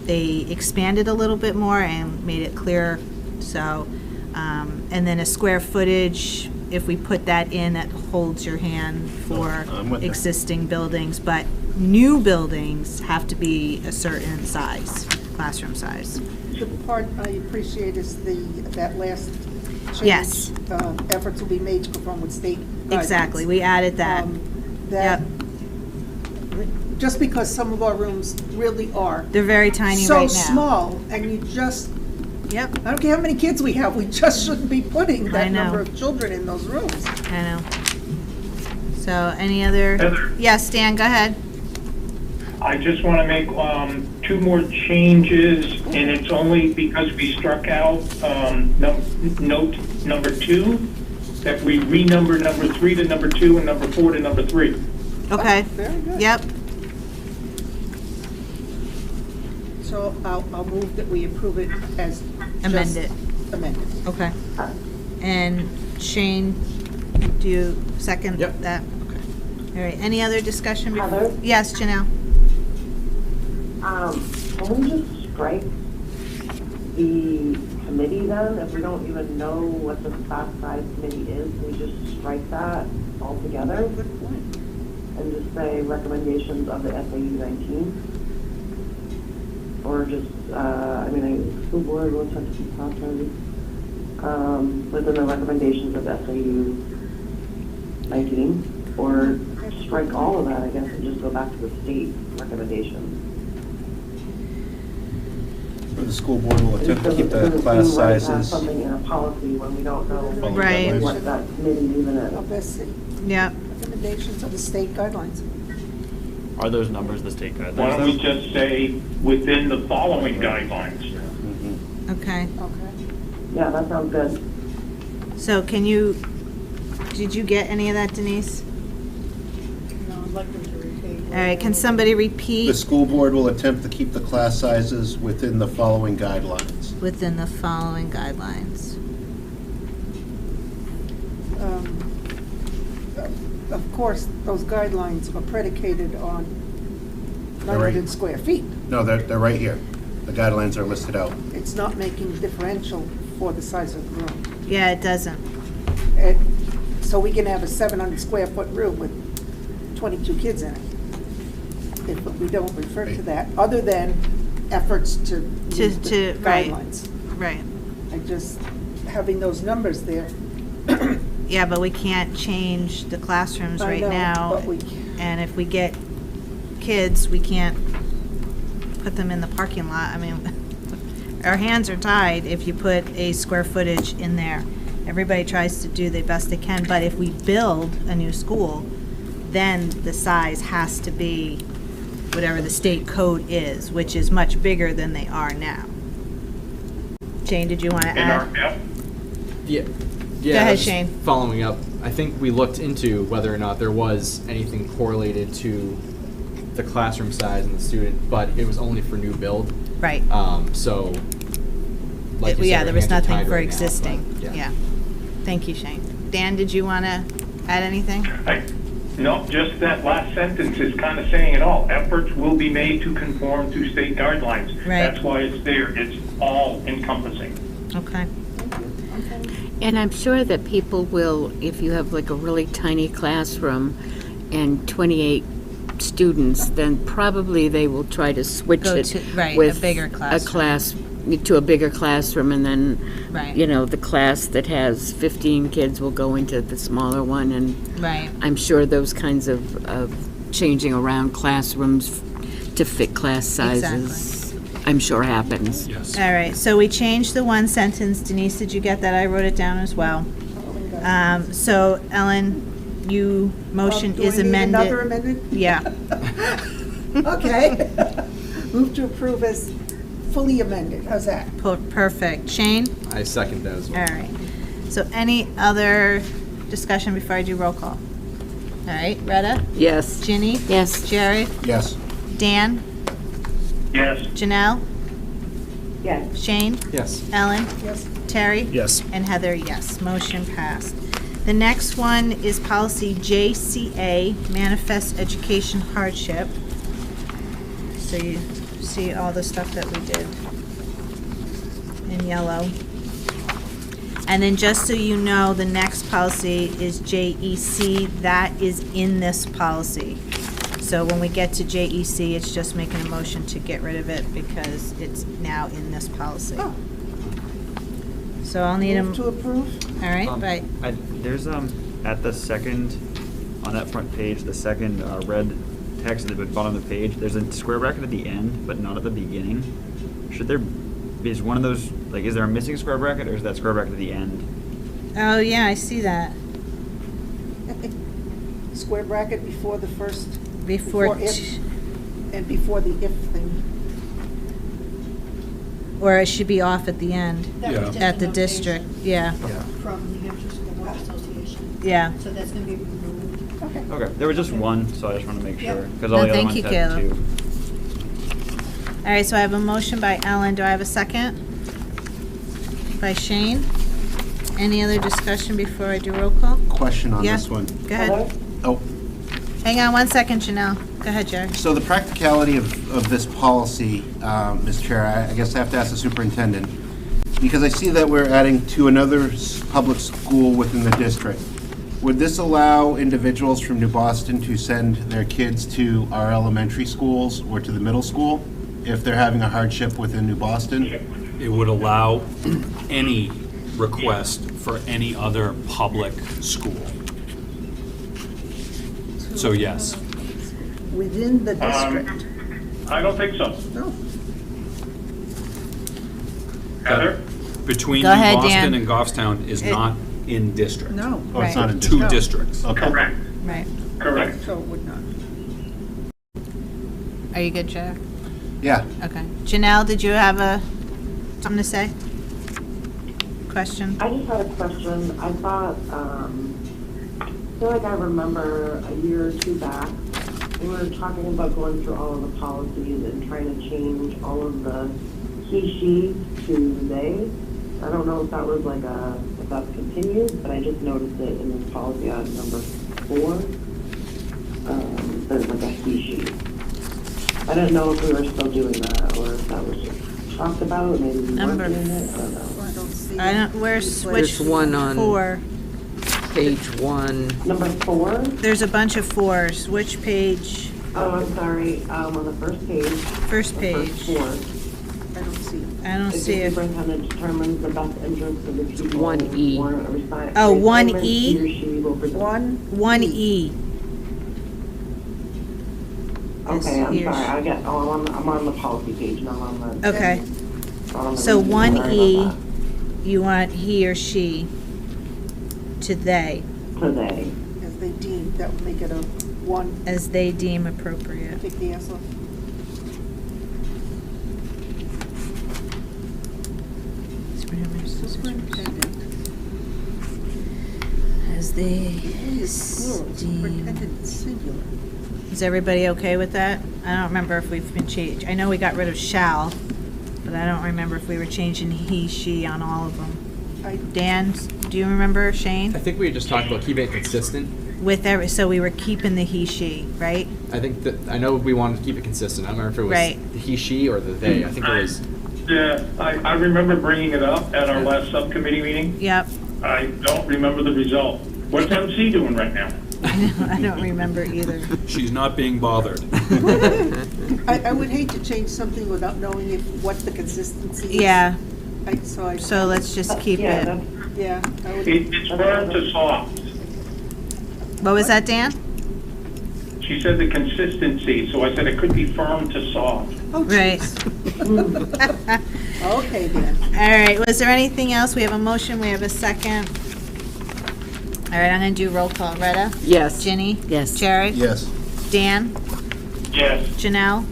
they expanded a little bit more and made it clearer. So, and then a square footage, if we put that in, that holds your hand for I'm with you. existing buildings. But new buildings have to be a certain size, classroom size. The part I appreciate is that last change. Yes. Efforts will be made to conform with state guidelines. Exactly, we added that. That, Yep. just because some of our rooms really are They're very tiny right now. so small, and you just, Yep, I don't care how many kids we have, we just shouldn't be putting I that know. number of children in those rooms. I know. So, any other? Heather. Yes, Dan, go ahead. I just want to make two more changes, and it's only because we struck out note number 2, that we renumber number 3 to number 2 and number 4 to number 3. Okay. Very good. Yep, So I'll move that we approve it as just Amended. amended. okay. And Shane, do you second Yep. that? Okay. All right, any other discussion? before- Heather? Yes, Janelle? Can we just strike the committee then, if we don't even know what the class size committee is, can we just strike that altogether? Good point. And just say recommendations of the SAU 19? Or just, school board will touch the process, within the recommendations of SAU 19? Or strike all of that, I guess, and just go back to the state recommendations. The school board will It attempt to just keep the doesn't class seem right to have sizes. something in a policy when we don't know Right. what that committee even is. Of this Yeah, recommendations of the state guidelines. Are those numbers the state guidelines? Why don't we though? just say within the following guidelines? okay. Okay. Yeah, that sounds good. So did you get any of that, Denise? No, I'd like them to repeat. All right, can somebody repeat The school board will attempt to keep the class sizes within the following guidelines. within the following guidelines? Of course, those guidelines are predicated on They're right. 900 square feet. No, they're right here. The guidelines are listed out. It's not making differential for the size of the room. Yeah, it doesn't. So we can have a 700 square foot room with 22 kids in it. If we don't refer to that, other than efforts to meet the right. guidelines. Right. And just having those numbers there. Yeah, but we can't change the classrooms I right know, now. but we- And if we get kids, we can't put them in the parking lot. I mean, our hands are tied if you put a square footage in there. Everybody tries to do the best they can, but if we build a new school, then the size has to be whatever the state code is, which is much bigger than they are now. Jane, did you want to In our, add? yep. Yeah. Go Yeah, ahead, just Shane. Following up, I think we looked into whether or not there was anything correlated to the classroom size and the student, but it was only for new build. Right. So, like you said, Yeah, our there was hands are nothing tied for right now, existing. but, Yeah. Thank you, Shane. Dan, did you want to add anything? No, just that last sentence is kind of saying it all. Efforts will be made to conform to state guidelines. Right. That's why it's there. It's all encompassing. Okay. And I'm sure that people will, if you have like a really tiny classroom and 28 students, then probably they will try to switch Go it to- right, a with bigger a classroom. class to a bigger classroom, and then Right. the class that has 15 kids will go into the smaller one, and Right. I'm sure those kinds of changing around classrooms to fit class sizes, I'm sure happens. Yes. All right, so we changed the one sentence. Denise, did you get that? I wrote it down as well. So Ellen, motion Do is I need amended. another amendment? Yeah. Okay. Move to approve as fully amended. How's that? Perfect. Shane? I second that as well. All right. So any other discussion before I do roll call? All right, Retta? Yes. Ginny? Yes. Jared? Yes. Dan? Yes. Janelle? Yes. Shane? Yes. Ellen? Yes. Terry? Yes. And Heather, yes. Motion passed. The next one is policy JCA, manifest education hardship. So you see all the stuff that we did in yellow. And then just so you know, the next policy is JEC. That is in this policy. So when we get to JEC, it's just making a motion to get rid of it because it's now in this policy. Oh. So I'll need a, Move to all approve? right, but, There's, at the second, on that front page, the second red text at the bottom of the page, there's a square bracket at the end, but not at the beginning. Should there, is one of those, like, is there a missing square bracket, or is that square bracket at the end? oh, yeah, I see that. Square bracket before the first, Before, if, and before the if thing. or it should be off at the end, Yeah. at the district, yeah, From New Hampshire School Board Association. yeah. So that's going to be removed. Okay. Okay, there was just one, so I just want to make Yeah. sure, because No, all the other thank ones you, had Caleb. two. All right, so I have a motion by Ellen. Do I have a second? By Shane? Any other discussion before I do roll call? Question on Yeah. this one. Go ahead. Oh, Hang on one second, Janelle. Go ahead, Jerry. so the practicality of this policy, Ms. Chair, I guess I have to ask the superintendent, because I see that we're adding to another public school within the district. Would this allow individuals from New Boston to send their kids to our elementary schools or to the middle school if they're having a hardship within New Boston? It would allow any request for any other public school. So yes. Within the district? I don't think so. No. Heather? Between Go ahead, Boston Dan. and Goffstown is not in district. No. Oh, it's not in Two district. districts. Okay. Correct, Right. correct. So it would not. Are you good, Jared? Yeah. Okay. Janelle, did you have something to say? Question? I just had a question. I thought, I feel like I remember a year or two back, we were talking about going through all of the policies and trying to change all of the he, she to they. I don't know if that was like if that's continued, but I just noticed it in this policy on number 4. There's like a he, she. I didn't know if we were still doing that or if that was just talked about, maybe we weren't Number doing it, I don't know. I don't see. Where's There's which one on- 4? Page 1. Number 4? There's a bunch of 4s. Which page? Oh, I'm sorry, on the first page. First the page. First 4. I don't see it. I don't If see the it. superintendent determines the best interest of the people. 1E. warrant or assign- Oh, assignment, 1E? He or she will present. 1E. Okay, I'm Here. sorry, I'm on the policy page, not on the. Okay. not on the So reading. Sorry 1E, about you want he or she to they, that. Today. As they deem, that would make it a 1. as they deem appropriate. Take the S off. Superintendent. As they It's plural, deem. superintendent is singular. Is everybody okay with that? I don't remember if we've been changed. I know we got rid of shall, but I don't remember if we were changing he, she on all of them. Dan, do you remember, I Shane? think we had just talked about keeping it consistent. With so we were keeping the he, she, right? I think that, I know we wanted to keep it consistent. I don't remember if it was Right. the he, she, or the they. I think it was, Yeah, I remember bringing it up at our last subcommittee meeting. Yep. I don't remember the result. What's MC doing right now? I don't remember either. She's not being bothered. I would hate to change something without knowing what the consistency is. Yeah, So so let's just keep Yeah, it. that's, yeah, I would. It's firm to soft. What was that, Dan? She said the consistency, so I said it could be firm to soft. Oh, Right. jeez. Okay, then. All right, was there anything else? We have a motion, we have a second. All right, I'm gonna do roll call. Retta? Yes. Ginny? Yes. Jared? Yes. Dan? Yes. Janelle?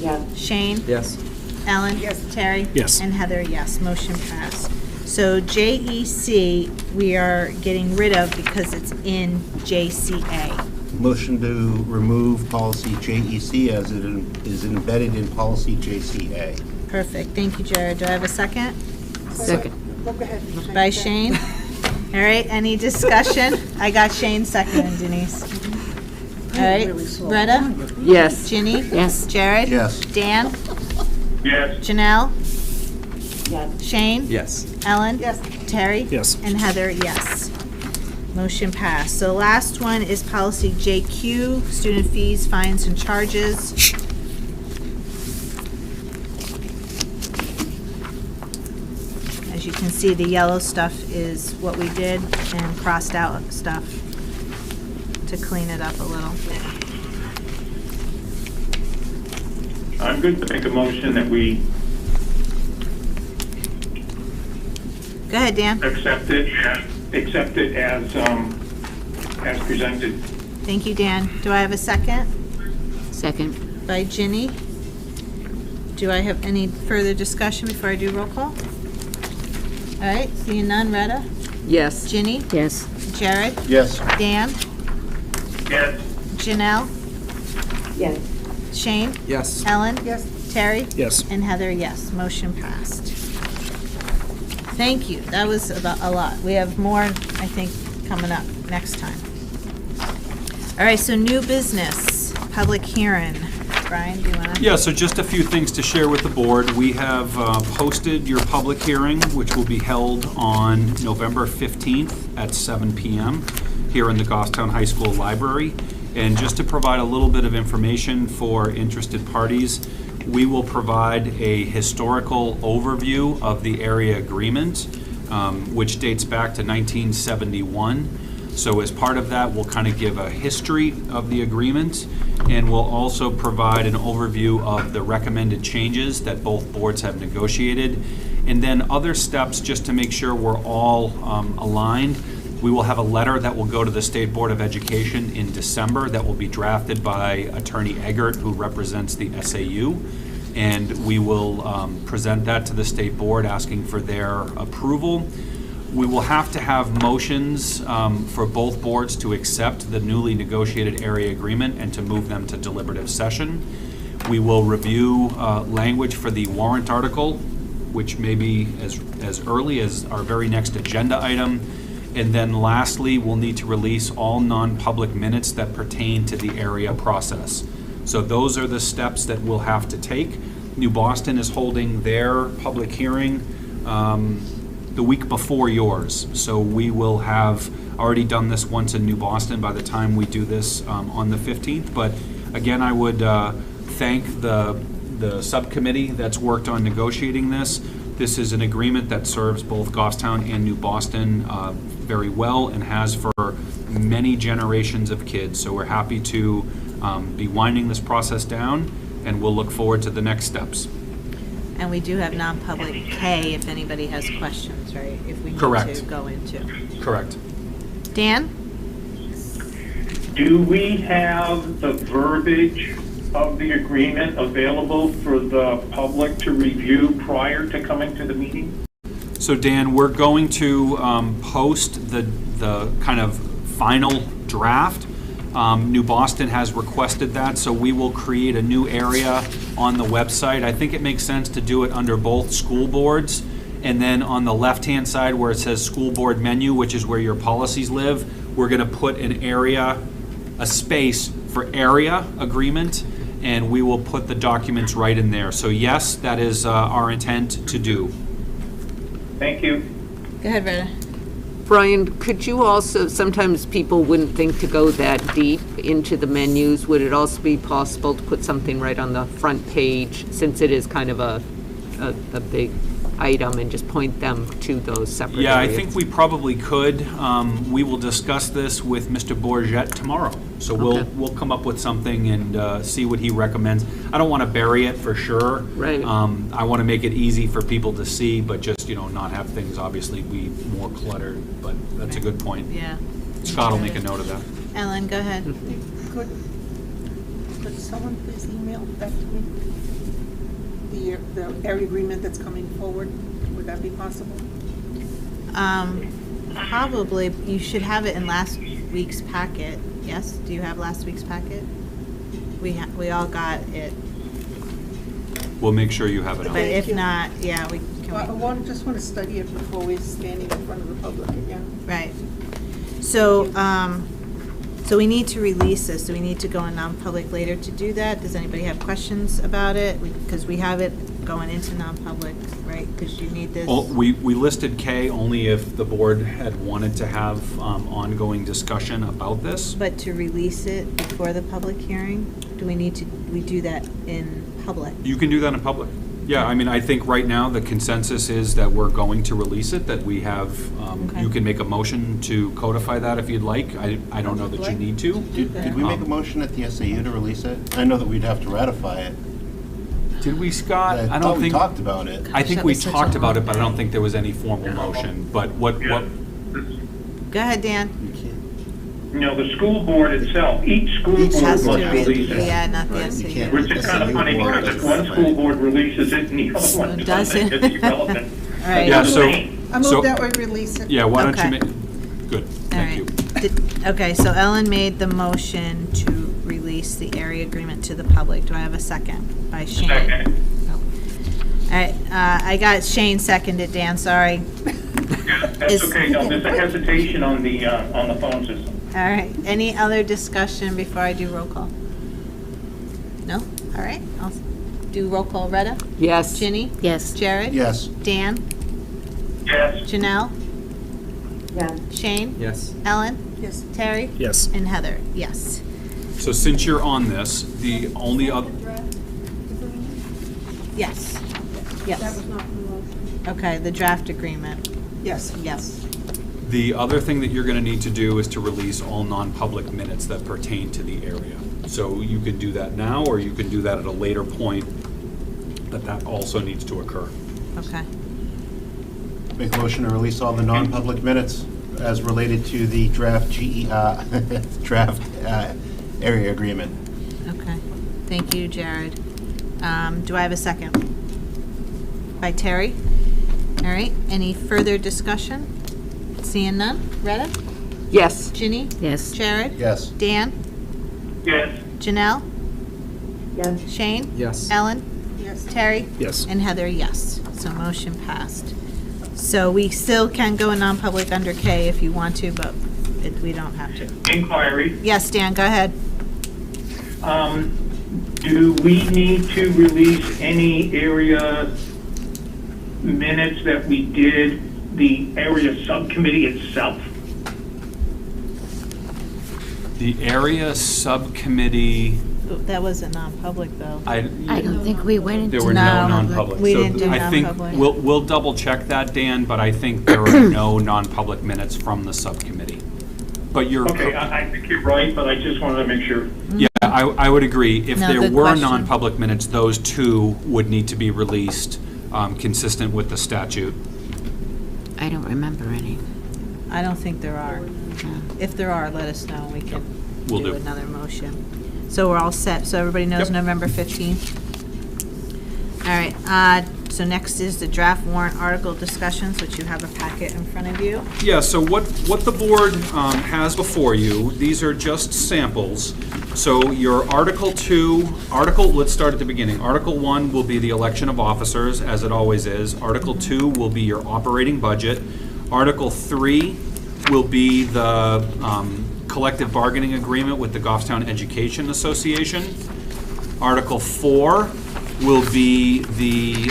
yes. Shane? yes. Ellen? Yes. Terry? Yes. And Heather, yes. Motion passed. So JEC, we are getting rid of because it's in JCA. Motion to remove policy JEC as it is embedded in policy JCA. Perfect. Thank you, Jared. Do I have a second? Second. Go ahead. By Shane? All right, any discussion? I got Shane second, Denise. All right, Really slow. Retta? Yes. Ginny? Yes. Jared? Yes. Dan? Yes. Janelle? Yes. Shane? Yes. Ellen? Yes. Terry? Yes. And Heather, yes. Motion passed. So last one is policy JQ, student fees, fines, and charges. As you can see, the yellow stuff is what we did, and crossed out stuff to clean it up a little. I'm good to make a motion that we Go ahead, Dan. accept it as presented. Thank you, Dan. Do I have a second? Second. By Ginny. Do I have any further discussion before I do roll call? All right, seeing none. Retta? Yes. Ginny? Yes. Jared? Yes. Dan? Yes. Janelle? Yes. Shane? Yes. Ellen? Yes. Terry? Yes. And Heather, yes. Motion passed. Thank you. That was about a lot. We have more, I think, coming up next time. All right, so new business, public hearing. Brian, do you want to? Yeah, so just a few things to share with the board. We have posted your public hearing, which will be held on November 15th at 7 p.m. here in the Goffstown High School Library. And just to provide a little bit of information for interested parties, we will provide a historical overview of the area agreement, which dates back to 1971. So as part of that, we'll kind of give a history of the agreement, and we'll also provide an overview of the recommended changes that both boards have negotiated. And then other steps, just to make sure we're all aligned. We will have a letter that will go to the State Board of Education in December that will be drafted by Attorney Eggert, who represents the SAU. And we will present that to the State Board, asking for their approval. We will have to have motions for both boards to accept the newly negotiated area agreement and to move them to deliberative session. We will review language for the warrant article, which may be as early as our very next agenda item. And then lastly, we'll need to release all non-public minutes that pertain to the area process. So those are the steps that we'll have to take. New Boston is holding their public hearing the week before yours. So we will have already done this once in New Boston by the time we do this on the 15th. But again, I would thank the subcommittee that's worked on negotiating this. This is an agreement that serves both Goffstown and New Boston very well and has for many generations of kids. So we're happy to be winding this process down, and we'll look forward to the next steps. And we do have non-public K if anybody has questions, right? If we need Correct. to go into. Correct. Dan? Do we have the verbiage of the agreement available for the public to review prior to coming to the meeting? So Dan, we're going to post the kind of final draft. New Boston has requested that, so we will create a new area on the website. I think it makes sense to do it under both school boards, and then on the left-hand side where it says school board menu, which is where your policies live, we're going to put an area, a space for area agreement, and we will put the documents right in there. So yes, that is our intent to do. Thank you. Go ahead, Retta. Brian, could you also, sometimes people wouldn't think to go that deep into the menus. Would it also be possible to put something right on the front page, since it is kind of a big item, and just point them to those separate Yeah, I areas? think we probably could. We will discuss this with Mr. Bourget tomorrow. So Okay. we'll come up with something and see what he recommends. I don't want to bury it for sure. Right. I want to make it easy for people to see, but just, not have things obviously be more cluttered. But that's a good point. Yeah. Scott will make a note of that. Ellen, go ahead. Could someone please email back to me the area agreement that's coming forward? Would that be possible? Probably, you should have it in last week's packet. Yes? Do you have last week's packet? We all got it, We'll make sure you have it but on. if not, yeah, we Well, can. I just want to study it before we're standing in front of the public again. Right. So, so we need to release this. Do we need to go in non-public later to do that? Does anybody have questions about it? Because we have it going into non-public, right? Because you need this. Well, we listed K only if the board had wanted to have ongoing discussion about this. But to release it before the public hearing, do we need to, we do that in public? You can do that in public. Yeah, I mean, I think right now the consensus is that we're going to release it, that we have, Okay. you can make a motion to codify that if you'd like. I don't know that you need to. Did we make a motion at the SAU to release it? I know that we'd have to ratify it. Did we, Scott? I thought don't we think. talked about it. I think That we was such a talked about long it, but I don't day. think there was any formal motion. But what, Go ahead, Dan. The school board itself, each school board Has must to release it. Yeah, not the Right, you SAU. can't- Which is kind of funny because if one school board releases it and the other one Doesn't. doesn't, it's irrelevant. All right. Yeah, so, I so, move that we release it. yeah, why don't Okay. you make, good, All thank right. you. Okay, so Ellen made the motion to release the area agreement to the public. Do I have a second? By Shane. Second. All right, I got Shane seconded, Dan, sorry. That's Is- okay, no, there's a hesitation on the phone system. All right, any other discussion before I do roll call? No? All right, I'll do roll call. Retta? Yes. Ginny? Yes. Jared? Yes. Dan? Yes. Janelle? Yes. Shane? Yes. Ellen? Yes. Terry? Yes. And Heather? Yes. So since you're on this, the only other, The draft agreement? Yes. That Yes. was not the motion. Okay, the draft agreement. Yes. Yes. The other thing that you're going to need to do is to release all non-public minutes that pertain to the area. So you can do that now, or you can do that at a later point, but that also needs to occur. Okay. Make a motion to release all the non-public minutes as related to the draft area agreement. Okay. Thank you, Jared. Do I have a second? By Terry. All right. Any further discussion? Seeing none. Retta? Yes. Ginny? Yes. Jared? Yes. Dan? Yes. Janelle? Yes. Shane? Yes. Ellen? Yes. Terry? Yes. And Heather, yes. So motion passed. So we still can go in non-public under K if you want to, but we don't have to. Inquiry. Yes, Dan, go ahead. Do we need to release any area minutes that we did, the area subcommittee itself? The area subcommittee, That wasn't non-public, though. I don't think we went into. there were no non-public. We So didn't do I think non-public. we'll double check that, Dan, but I think there are no non-public minutes from the subcommittee. But you're. Okay, I think you're right, but I just wanted to make sure. Yeah, I would agree. If No, there good were question. non-public minutes, those two would need to be released, consistent with the statute. I don't remember any. I don't think there are. If there are, let us know. We can Will do do. another motion. So we're all set. So everybody knows Yep. November 15th. All right. So next is the draft warrant article discussions, which you have a packet in front of you. Yeah, so what the board has before you, these are just samples. So your Article 2, let's start at the beginning. Article 1 will be the election of officers, as it always is. Article 2 will be your operating budget. Article 3 will be the collective bargaining agreement with the Goffstown Education Association. Article 4 will be the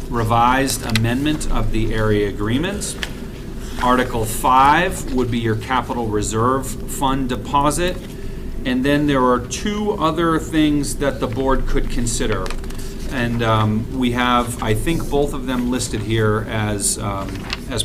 revised amendment of the area agreements. Article 5 would be your capital reserve fund deposit. And then there are two other things that the board could consider. And we have, I think, both of them listed here as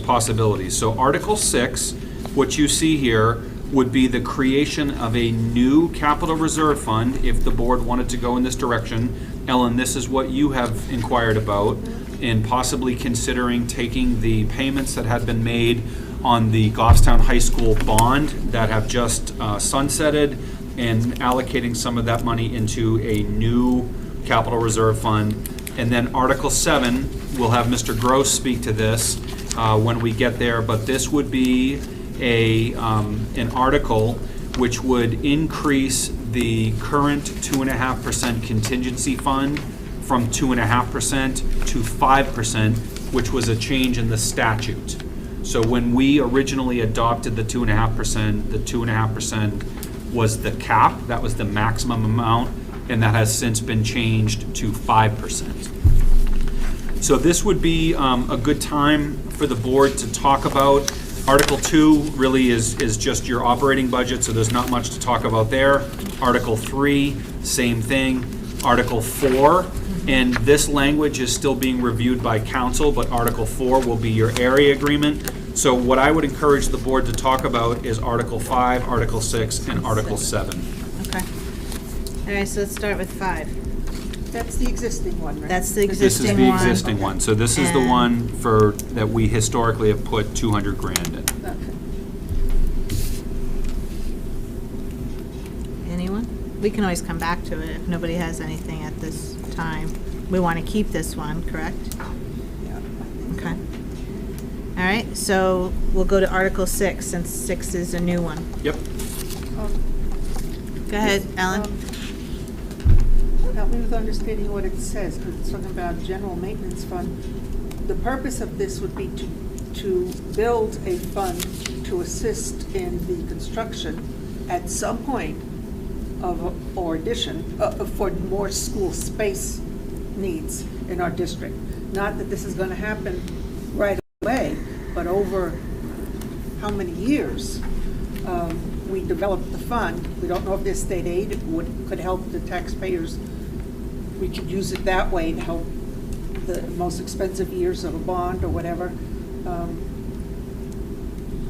possibilities. So Article 6, what you see here, would be the creation of a new capital reserve fund if the board wanted to go in this direction. Ellen, this is what you have inquired about, in possibly considering taking the payments that had been made on the Goffstown High School bond that have just sunsetted and allocating some of that money into a new capital reserve fund. And then Article 7, we'll have Mr. Gross speak to this when we get there, but this would be an article which would increase the current 2.5% contingency fund from 2.5% to 5%, which was a change in the statute. So when we originally adopted the 2.5%, the 2.5% was the cap, that was the maximum amount, and that has since been changed to 5%. So this would be a good time for the board to talk about. Article 2 really is just your operating budget, so there's not much to talk about there. Article 3, same thing. Article 4, and this language is still being reviewed by council, but Article 4 will be your area agreement. So what I would encourage the board to talk about is Article 5, Article 6, and Article 7. Okay. All right, so let's start with 5. That's the existing one, right? That's the This existing is one. the existing one. So this is the And- one that we historically have put 200 grand in. Okay. Anyone? We can always come back to it if nobody has anything at this time. We want to keep this one, correct? Yeah, I think Okay. All right, so we'll go to Article 6, since 6 is a new one. Yep. Go ahead, Ellen. Help me with understanding what it says, because it's talking about general maintenance fund. The purpose of this would be to build a fund to assist in the construction at some point of, or addition, for more school space needs in our district. Not that this is gonna happen right away, but over how many years? We developed the fund. We don't know if this state aid could help the taxpayers. We could use it that way to help the most expensive years of a bond or whatever.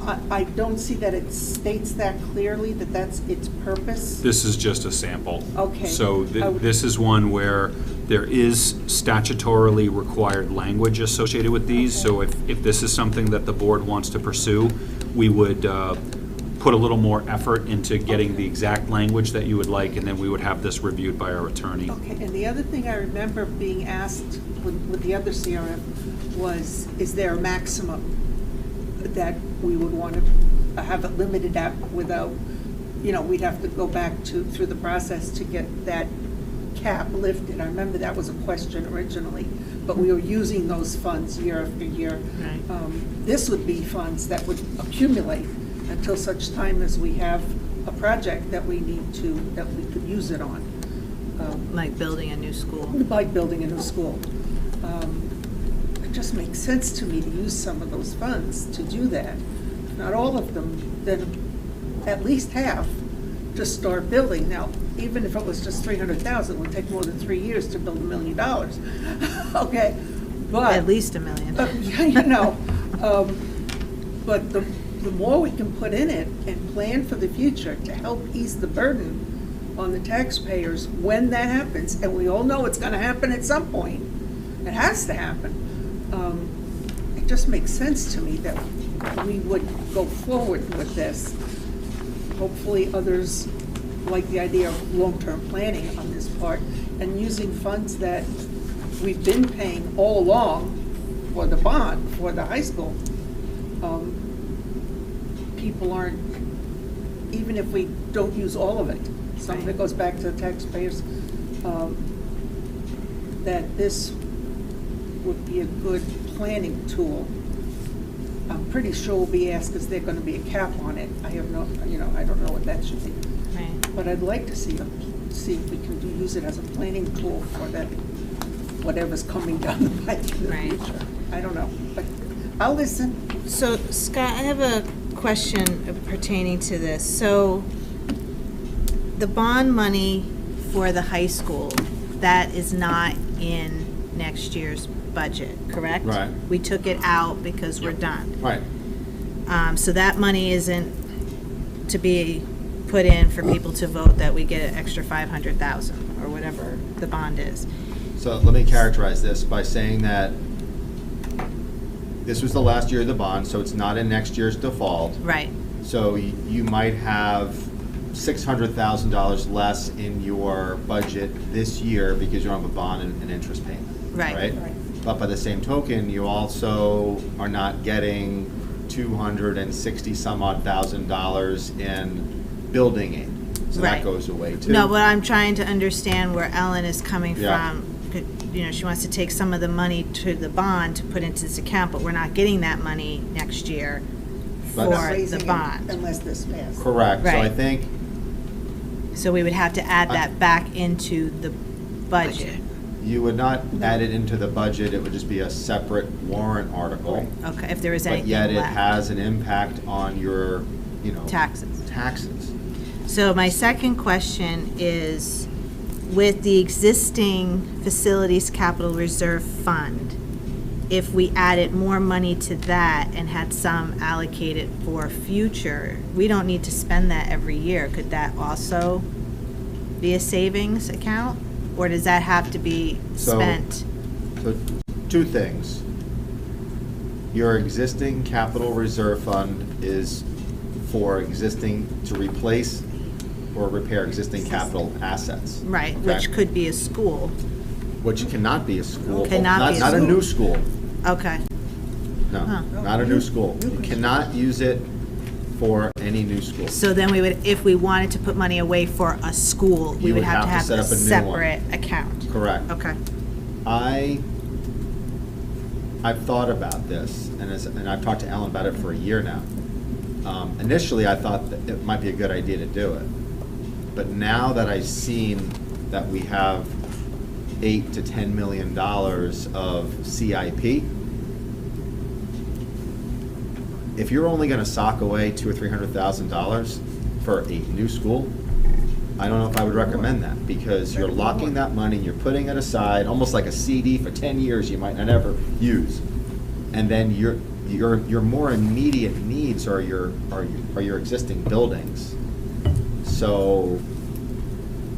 I don't see that it states that clearly, that that's its purpose. This is just a sample. Okay. So I would- this is one where there is statutorily required language associated with these. So if this is something that the board wants to pursue, we would put a little more effort into getting the exact language that you would like, and then we would have this reviewed by our attorney. Okay, and the other thing I remember being asked with the other CRF was, is there a maximum that we would want to have it limited at without, we'd have to go back through the process to get that cap lifted. I remember that was a question originally, but we were using those funds year after year. Right. This would be funds that would accumulate until such time as we have a project that we need to, that we could use it on. Like building a new school. Like building a new school. It just makes sense to me to use some of those funds to do that. Not all of them, then at least half to start building. Now, even if it was just 300,000, it would take more than 3 years to build $1 million. Okay, but. At least $1 million. But the more we can put in it and plan for the future to help ease the burden on the taxpayers when that happens, and we all know it's gonna happen at some point, it has to happen. It just makes sense to me that we would go forward with this. Hopefully others like the idea of long-term planning on this part and using funds that we've been paying all along for the bond, for the high school. People aren't, even if we don't use all of it, some of it goes back to the taxpayers, that this would be a good planning tool. I'm pretty sure we'll be asked, is there gonna be a cap on it? I have no, I don't know what that should be. Right. But I'd like to see if we can use it as a planning tool for that, whatever's coming down the pike in the Right. future. I don't know, but I'll listen. So, Scott, I have a question pertaining to this. So, the bond money for the high school, that is not in next year's budget, correct? Right. We took it out because we're done. Right. So that money isn't to be put in for people to vote that we get an extra 500,000 or whatever the bond is. So let me characterize this by saying that this was the last year of the bond, so it's not in next year's default. Right. So you might have $600,000 less in your budget this year because you don't have a bond and interest payment. Right. Right. But by the same token, you also are not getting $260-some-odd-thousand in building aid. So Right. that goes away too. No, but I'm trying to understand where Ellen is coming Yeah. from. She wants to take some of the money to the bond to put into this account, but we're not getting that money next year But- for Raising the it bond. Unless this passes. Correct. So I Right. think So we would have to add that back into the budget. you would not add it into the budget. It would just be a separate warrant article. Okay, if there is But anything yet it left. has an impact on your, Taxes. taxes. So my second question is, with the existing Facilities Capital Reserve Fund, if we added more money to that and had some allocated for future, we don't need to spend that every year. Could that also be a savings account? Or does that have to be So- spent? So, two things. Your existing capital reserve fund is for to replace or repair existing capital assets. Right, Okay? which could be a school. Which cannot be a school. Cannot be a Not a school. new school. Okay, No, Huh. not a new school. You cannot use it for any new school. so then we would, if we wanted to put money away for a school, we You would have to have set a up a new one. separate account. Correct. Okay. I've thought about this, and I've talked to Ellen about it for a year now. Initially, I thought that it might be a good idea to do it. But now that I've seen that we have $8 to $10 million of CIP, if you're only gonna sock away $200,000 or $300,000 for a new school, I don't know if I would recommend that, because you're locking that money, you're putting it aside, almost like a CD for 10 years you might not ever use. And then your more immediate needs are your existing buildings. So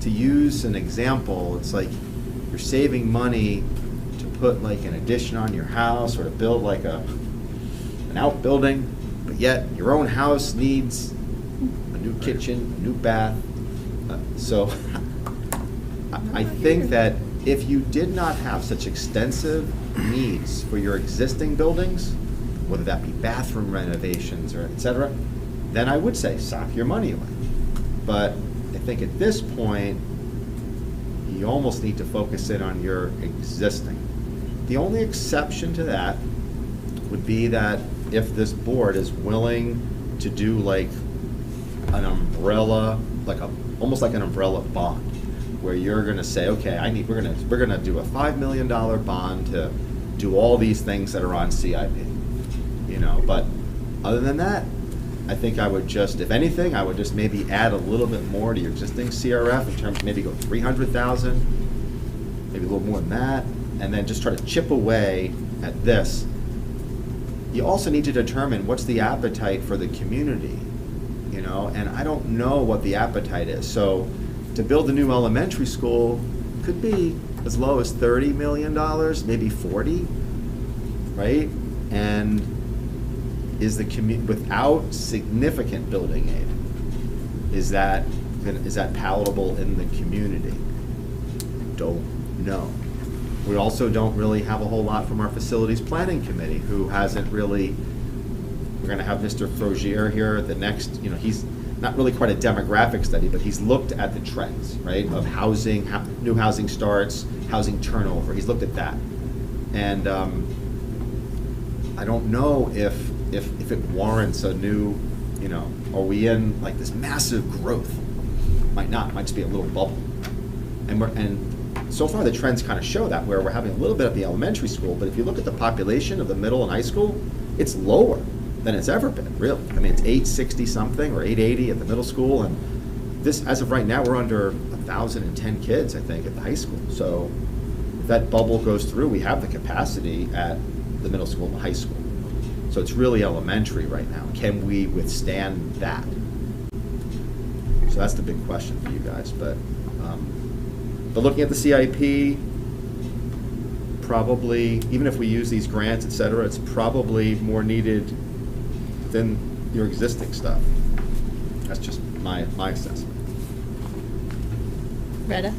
to use an example, it's like you're saving money to put like an addition on your house or to build like an outbuilding, but yet your own house needs a new kitchen, a new bath. So I think that if you did not have such extensive needs for your existing buildings, whether that be bathroom renovations or et cetera, then I would say sock your money away. But I think at this point, you almost need to focus in on your existing. The only exception to that would be that if this board is willing to do like an umbrella, almost like an umbrella bond, where you're gonna say, okay, we're gonna do a $5 million bond to do all these things that are on CIP. But other than that, I think I would just, if anything, I would just maybe add a little bit more to your existing CRF in terms of maybe go 300,000, maybe a little more than that, and then just try to chip away at this. You also need to determine what's the appetite for the community, and I don't know what the appetite is. So to build a new elementary school could be as low as $30 million, maybe 40, right? And is the without significant building aid, is that palatable in the community? Don't know. We also don't really have a whole lot from our facilities planning committee, who hasn't really. We're going to have Mr. Frogier here the next. He's not really quite a demographic study, but he's looked at the trends, right, of housing, new housing starts, housing turnover. He's looked at that, and I don't know if it warrants a new, are we in like this massive growth? Might not. It might just be a little bubble, and so far the trends kind of show that, where we're having a little bit at the elementary school, but if you look at the population of the middle and high school, it's lower than it's ever been, really. I mean, it's 860 something or 880 at the middle school, and this, as of right now, we're under 1,010 kids, I think, at the high school. So if that bubble goes through, we have the capacity at the middle school and the high school. So it's really elementary right now. Can we withstand that? So that's the big question for you guys. But looking at the CIP, probably, even if we use these grants, et cetera, it's probably more needed than your existing stuff. That's just my assessment. Retta?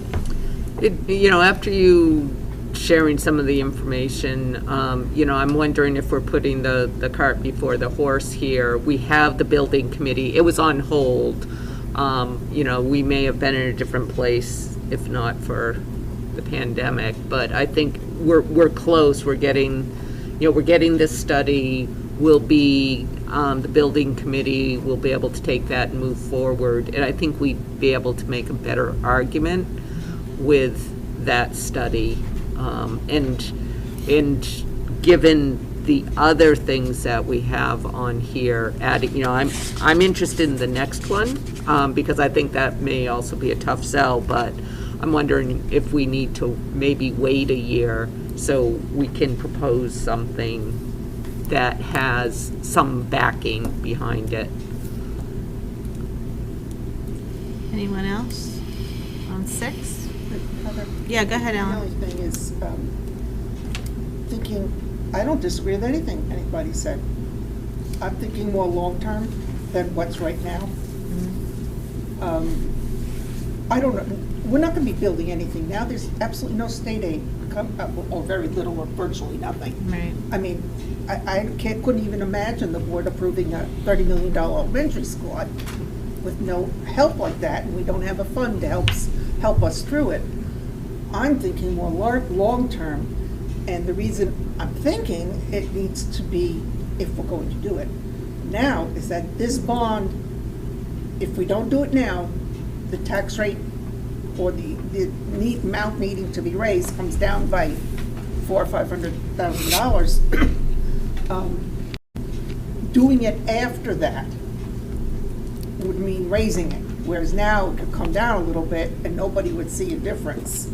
After you sharing some of the information, I'm wondering if we're putting the cart before the horse here. We have the building committee. It was on hold. We may have been in a different place if not for the pandemic, but I think we're close. We're getting this study. We'll be, the building committee will be able to take that and move forward. And I think we'd be able to make a better argument with that study. And given the other things that we have on here, adding, I'm interested in the next one, because I think that may also be a tough sell, but I'm wondering if we need to maybe wait a year so we can propose something that has some backing behind it. Anyone else on 6? Heather, Yeah, go ahead, the Ellen. only thing is thinking, I don't disagree with anything anybody said. I'm thinking more long-term than what's right now. I don't know. We're not going to be building anything now. There's absolutely no state aid, or very little, or virtually nothing. Right. I mean, I couldn't even imagine the board approving a $30 million elementary school with no help like that, and we don't have a fund to help us through it. I'm thinking more long-term, and the reason I'm thinking it needs to be, if we're going to do it now, is that this bond, if we don't do it now, the tax rate or the amount needing to be raised comes down by $400,000 or $500,000. Doing it after that would mean raising it, whereas now it could come down a little bit and nobody would see a difference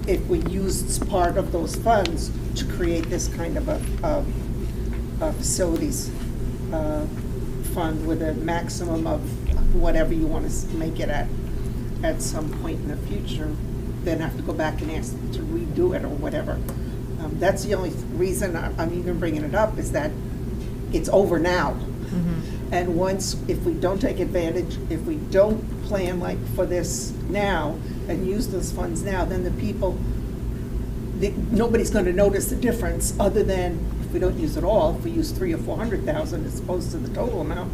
if we used part of those funds to create this kind of a facilities fund with a maximum of whatever you want to make it at some point in the future, then have to go back and ask to redo it or whatever. That's the only reason I'm even bringing it up, is that it's over now. And once, if we don't take advantage, if we don't plan like for this now and use those funds now, then the people, nobody's going to notice the difference, other than if we don't use it all, if we use 300,000 or 400,000 as opposed to the total amount.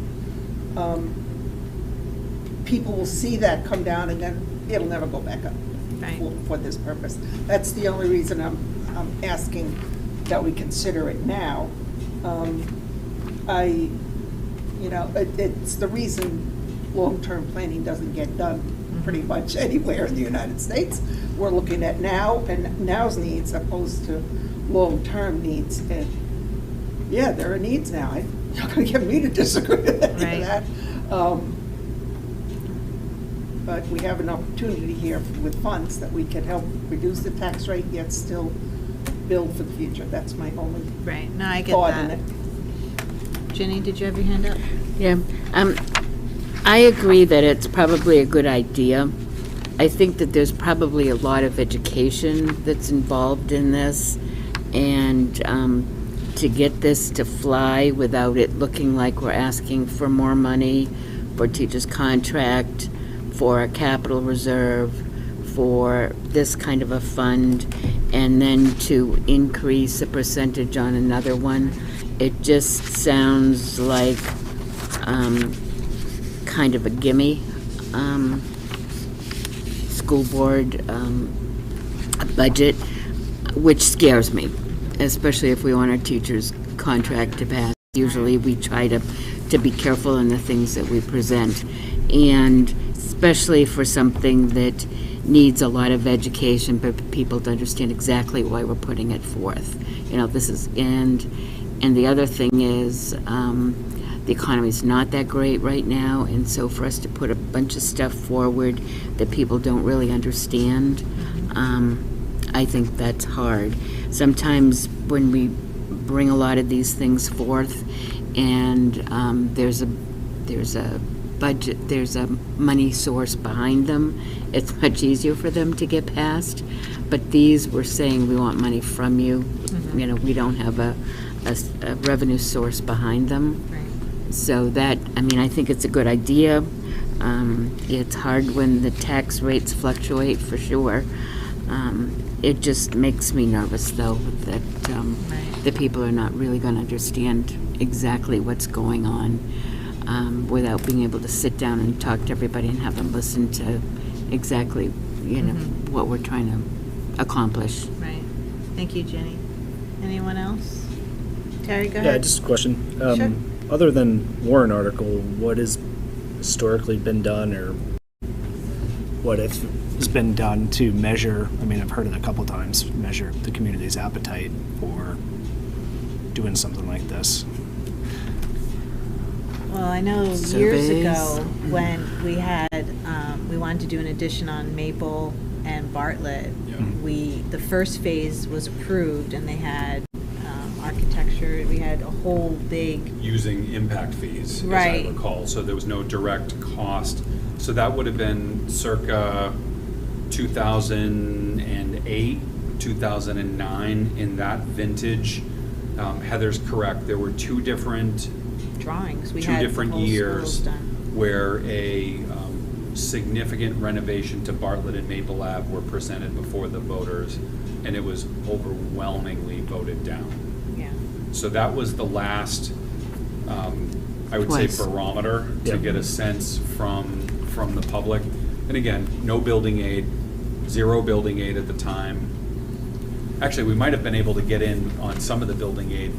People will see that come down, and then it'll never go back up for this purpose. That's the only reason I'm asking that we consider it now. It's the reason long-term planning doesn't get done pretty much anywhere in the United States. We're looking at now and now's needs opposed to long-term needs. And yeah, there are needs now. You're not going to get me to disagree with any of that. But we have an opportunity here with funds that we can help reduce the tax rate, yet still build for the future. That's my only No, I get thought that. in it. Jenny, did you have your hand up? Yeah, I agree that it's probably a good idea. I think that there's probably a lot of education that's involved in this, and to get this to fly without it looking like we're asking for more money for teachers' contract, for a capital reserve, for this kind of a fund, and then to increase a percentage on another one. It just sounds like kind of a gimme school board budget, which scares me, especially if we want our teachers' contract to pass. Usually we try to be careful in the things that we present, and especially for something that needs a lot of education, but people to understand exactly why we're putting it forth. This is, and the other thing is, the economy's not that great right now, and so for us to put a bunch of stuff forward that people don't really understand, I think that's hard. Sometimes when we bring a lot of these things forth, and there's a budget, there's a money source behind them, it's much easier for them to get passed. But these, we're saying we want money from you. We don't have a revenue source behind them. So that, I think it's a good idea. It's hard when the tax rates fluctuate, for sure. It just makes me nervous, though, that the people are not really going to understand exactly what's going on without being able to sit down and talk to everybody and have them listen to exactly, what we're trying to accomplish. Right. Thank you, Jenny. Anyone else? Terry, go ahead. Yeah, just a question. Sure. Other than warrant article, what has historically been done, or what has been done to measure, I've heard it a couple times, measure the community's appetite for doing something like this? Well, I know years Surveys. ago when we had, we wanted to do an addition on Maple and Bartlett, the first phase was approved, and they had architecture, we had a whole big... Using impact fees, Right. as I recall, so there was no direct cost. So that would have been circa 2008, 2009, in that vintage. Heather's correct, there were two different drawings. We had the different whole years schools done. where a significant renovation to Bartlett and Maple Ave were presented before the voters, and it was overwhelmingly voted down. Yeah. So that was the last, I would Twice. say, barometer to Yep. get a sense from the public. And again, no building aid, zero building aid at the time. Actually, we might have been able to get in on some of the building aid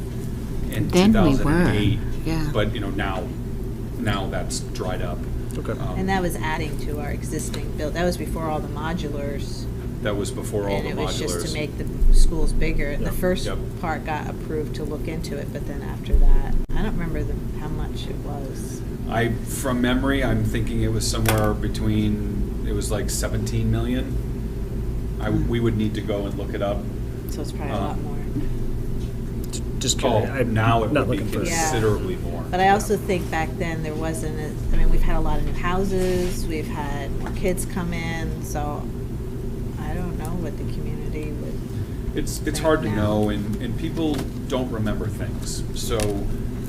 in Then we were, 2008. yeah. But, now that's dried up. Okay. And that was adding to our existing build. That was before all the modulars. That was before all And the it was just to modulars. make the schools bigger. And the Yep. first Yep. part got approved to look into it, but then after that, I don't remember how much it was. From memory, I'm thinking it was somewhere between, it was like 17 million. We would need to go and look it up. So it's probably a lot more. Just Oh, curious. I'm now it not would be looking for. Yeah. considerably more. But I also think back then there wasn't, I mean, we've had a lot of new houses, we've had more kids come in, so I don't know what the community would. It's think hard to now. know, and people don't remember things. So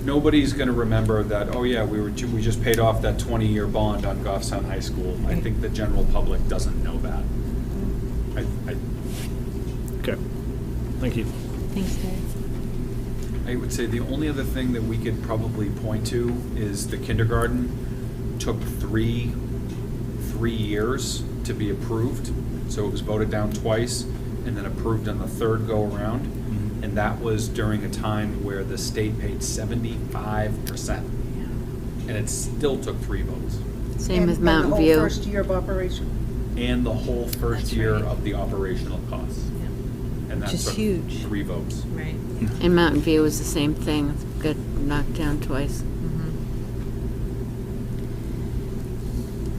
nobody's going to remember that, oh yeah, we just paid off that 20-year bond on Goffstown High School. I think the general public doesn't know that. Okay. Thank you. Thanks, Dave. I would say the only other thing that we could probably point to is the kindergarten took three years to be approved. So it was voted down twice and then approved on the third go-around. And that was during a time where the state paid 75%. And it still took 3 votes. Same as And Mountain the View. whole first year of operation. And the whole first That's year right. of the operational costs. And that Which is took huge. 3 votes. Right. And Mountain View was the same thing, got knocked down twice.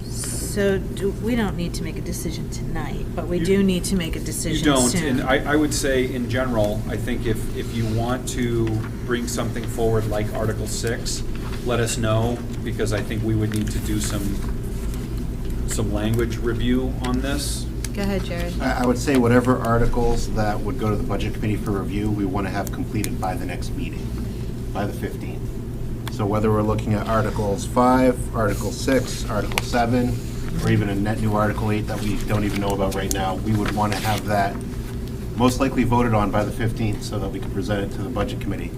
So we don't need to make a decision tonight, but we do need to make a You decision don't, soon. and I would say in general, I think if you want to bring something forward like Article 6, let us know, because I think we would need to do some language review on this. Go ahead, Jared. I would say whatever articles that would go to the Budget Committee for review, we want to have completed by the next meeting, by the 15th. So whether we're looking at Articles 5, Article 6, Article 7, or even a net new Article 8 that we don't even know about right now, we would want to have that most likely voted on by the 15th so that we can present it to the Budget Committee.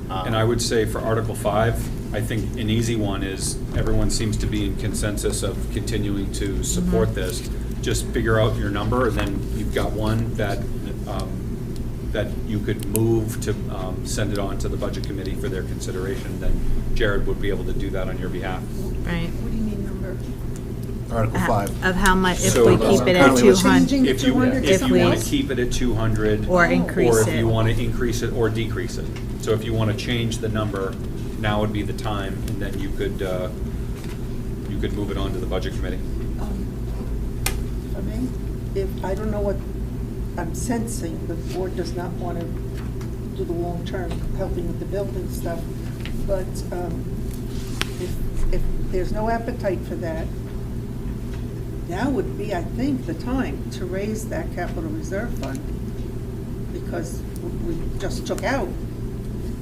And I would say for Article 5, I think an easy one is, everyone seems to be in consensus of continuing to support this. Just figure out your number, and then you've got one that you could move to send it on to the Budget Committee for their consideration. Then Jared would be able to do that on your behalf. Right. What do you mean number? Article 5. Of how much, if So, we keep it at currently we're 200, changing If you, 200 if if you we- want to keep it at 200. or increase Or if it. you want to increase it or decrease it. So if you want to change the number, now would be the time, and then you could move it on to the Budget Committee. If I may, I don't know what I'm sensing, the board does not want to do the long-term helping with the building stuff, but if there's no appetite for that, now would be, I think, the time to raise that capital reserve fund, because we just took out,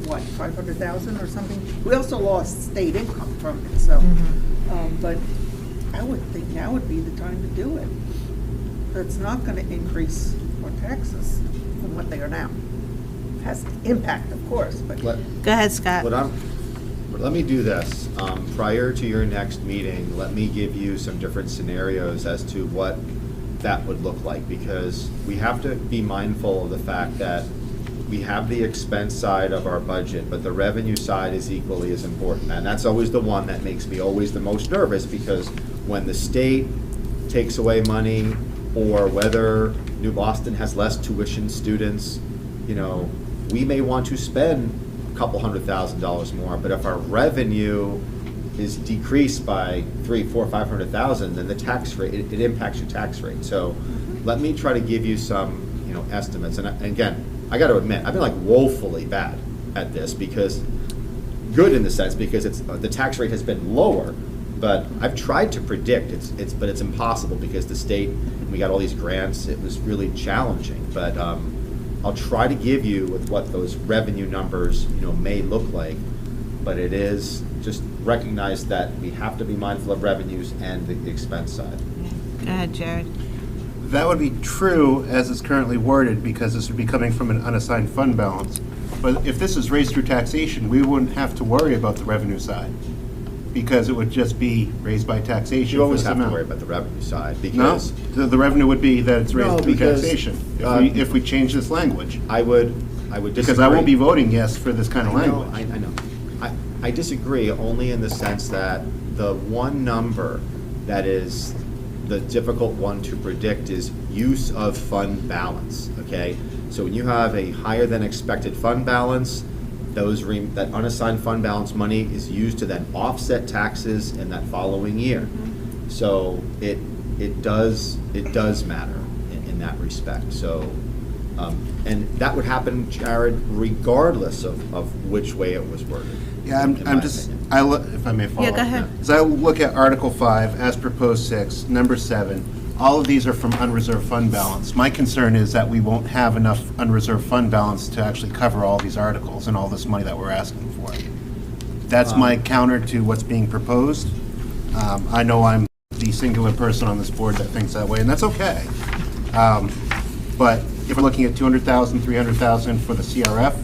what, 500,000 or something? We also lost state income from it, so, but I would think now would be the time to do it. That's not going to increase our taxes from what they are now. Has impact, of course, but. Go ahead, Scott. Let me do this. Prior to your next meeting, let me give you some different scenarios as to what that would look like, because we have to be mindful of the fact that we have the expense side of our budget, but the revenue side is equally as important. And that's always the one that makes me always the most nervous, because when the state takes away money, or whether New Boston has less tuition students, we may want to spend a couple $100,000 more, but if our revenue is decreased by $300,000, $400,000, $500,000, then the tax rate, it impacts your tax rate. So let me try to give you some, estimates. And again, I got to admit, I've been like woefully bad at this, because good in the sense, because the tax rate has been lower, but I've tried to predict but it's impossible, because the state, we got all these grants, it was really challenging. But I'll try to give you with what those revenue numbers, may look like, but it is just recognize that we have to be mindful of revenues and the expense side. Go ahead, Jared. That would be true as it's currently worded, because this would be coming from an unassigned fund balance. But if this is raised through taxation, we wouldn't have to worry about the revenue side, because it would just be raised by taxation. You always for this have to amount. worry about the revenue side, No, because the revenue would be that it's No, raised through because, taxation, if we change this language. I would disagree. Because I won't be voting yes for this kind of I know, language. I know. I disagree only in the sense that the one number that is the difficult one to predict is use of fund balance, okay? So when you have a higher than expected fund balance, that unassigned fund balance money is used to then offset taxes in that following year. So it does matter in that respect. So And that would happen, Jared, regardless of which way it was worded. Yeah, in my I'm just, opinion. I look, if I may follow Yeah, go up. ahead. As I look at Article 5, as proposed 6, number 7, all of these are from unreserved fund balance. My concern is that we won't have enough unreserved fund balance to actually cover all these articles and all this money that we're asking for. That's my counter to what's being proposed. I know I'm the singular person on this board that thinks that way, and that's okay. But if we're looking at 200,000, 300,000 for the CRF,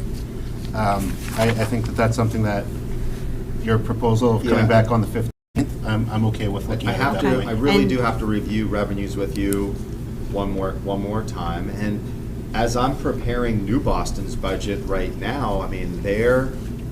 I think that that's something that your proposal of coming Yeah. back on the 15th, I'm okay with looking I at it have that to, way. I really And- do have to review revenues with you one more time. And as I'm preparing New Boston's budget right now, I mean, they're,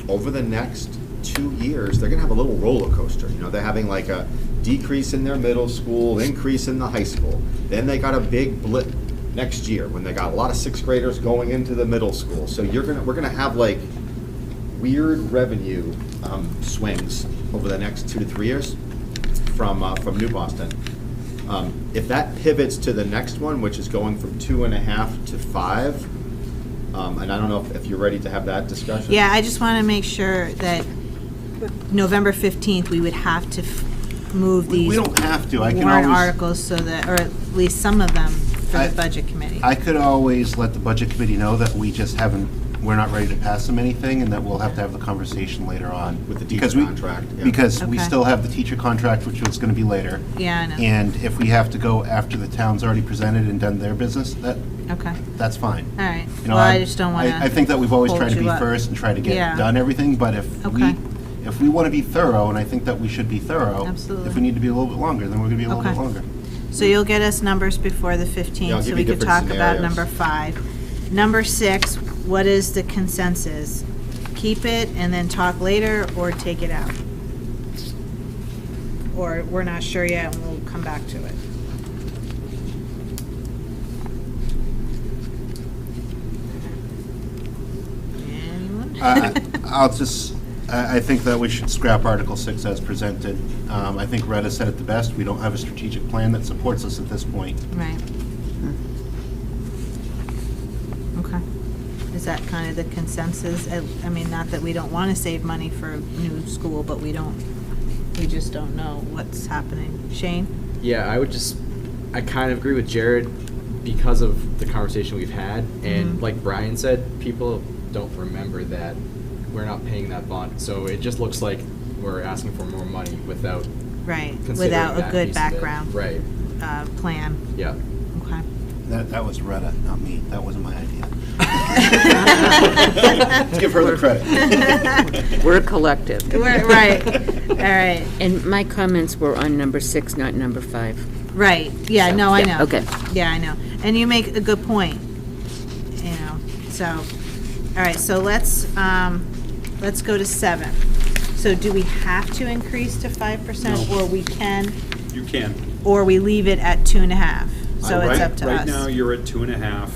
over the next 2 years, they're gonna have a little roller coaster. You know, they're having like a decrease in their middle school, increase in the high school. Then they got a big blip next year when they got a lot of sixth graders going into the middle school. So we're gonna have like weird revenue swings over the next 2 to 3 years from New Boston. If that pivots to the next one, which is going from 2.5 to 5, and I don't know if you're ready to have that discussion. Yeah, I just want to make sure that November 15th, we would have to move these We don't have to. I can warrant always, articles so that, or at least some of them for I- the budget committee. I could always let the budget committee know that we just haven't, we're not ready to pass them anything, and that we'll have to have the conversation later on. With the Because teacher we- contract, yeah. Because we Okay. still have the teacher contract, which was gonna be later. Yeah, I know. And if we have to go after the town's already presented and done their business, Okay, that's fine. all right. You know, Well, I just don't want to. I think that we've always tried to be first and try to Yeah. get done everything, but Okay. if we want to be thorough, and I think that we should be thorough. Absolutely. If we need to be a little bit longer, then we're gonna be a little Okay. bit longer. So you'll get us numbers before the Yeah, 15th, I'll so give we you could different talk about scenarios. number 5. Number 6, what is the consensus? Keep it and then talk later, or take it out? Or we're not sure yet, and we'll come back to it. Anyone? I think that we should scrap Article 6 as presented. I think Retta said it the best. We don't have a strategic plan that supports us at this point. Right. Okay. Is that kind of the consensus? I mean, not that we don't want to save money for a new school, but we just don't know what's happening. Shane? Yeah, I kind of agree with Jared because of the conversation we've had. And like Brian said, people don't remember that we're not paying that bond. So it just looks like we're asking for more money without Right, considering without a that good piece of it. background. Right, Plan. yeah. Okay. That was Retta, not me. That wasn't my idea. Give her the credit. We're a collective. Right, all right, And my comments were on number 6, not number 5. right. Yeah, no, I know. Okay. Yeah, I know. And you make a good point, you know, so, all right, so let's go to 7. So do we have to increase to 5%, No. or we can, You can. or we leave it at 2.5? So it's Right- up to us. Right now, you're at 2.5.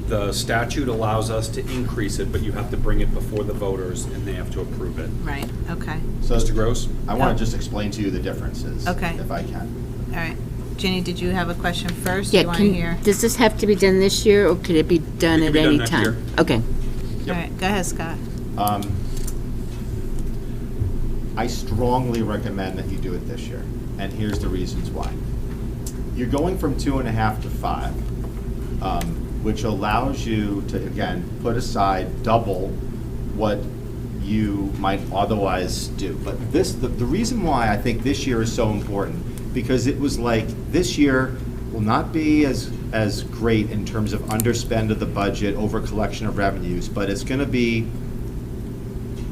The statute allows us to increase it, but you have to bring it before the voters, and they have to approve it. Right, okay, So Mr. Gross? I want to just explain to you the differences. Okay. If I can. all right. Jenny, did you have a question first? Yeah, You want to hear? does this have to be done this year, or could it be done It at can be done any next time? year. Okay. All right, go ahead, Scott. I strongly recommend that you do it this year, and here's the reasons why. You're going from 2.5 to 5, which allows you to, again, put aside double what you might otherwise do. But the reason why I think this year is so important, because it was like, this year will not be as great in terms of underspend of the budget, over collection of revenues, but it's gonna be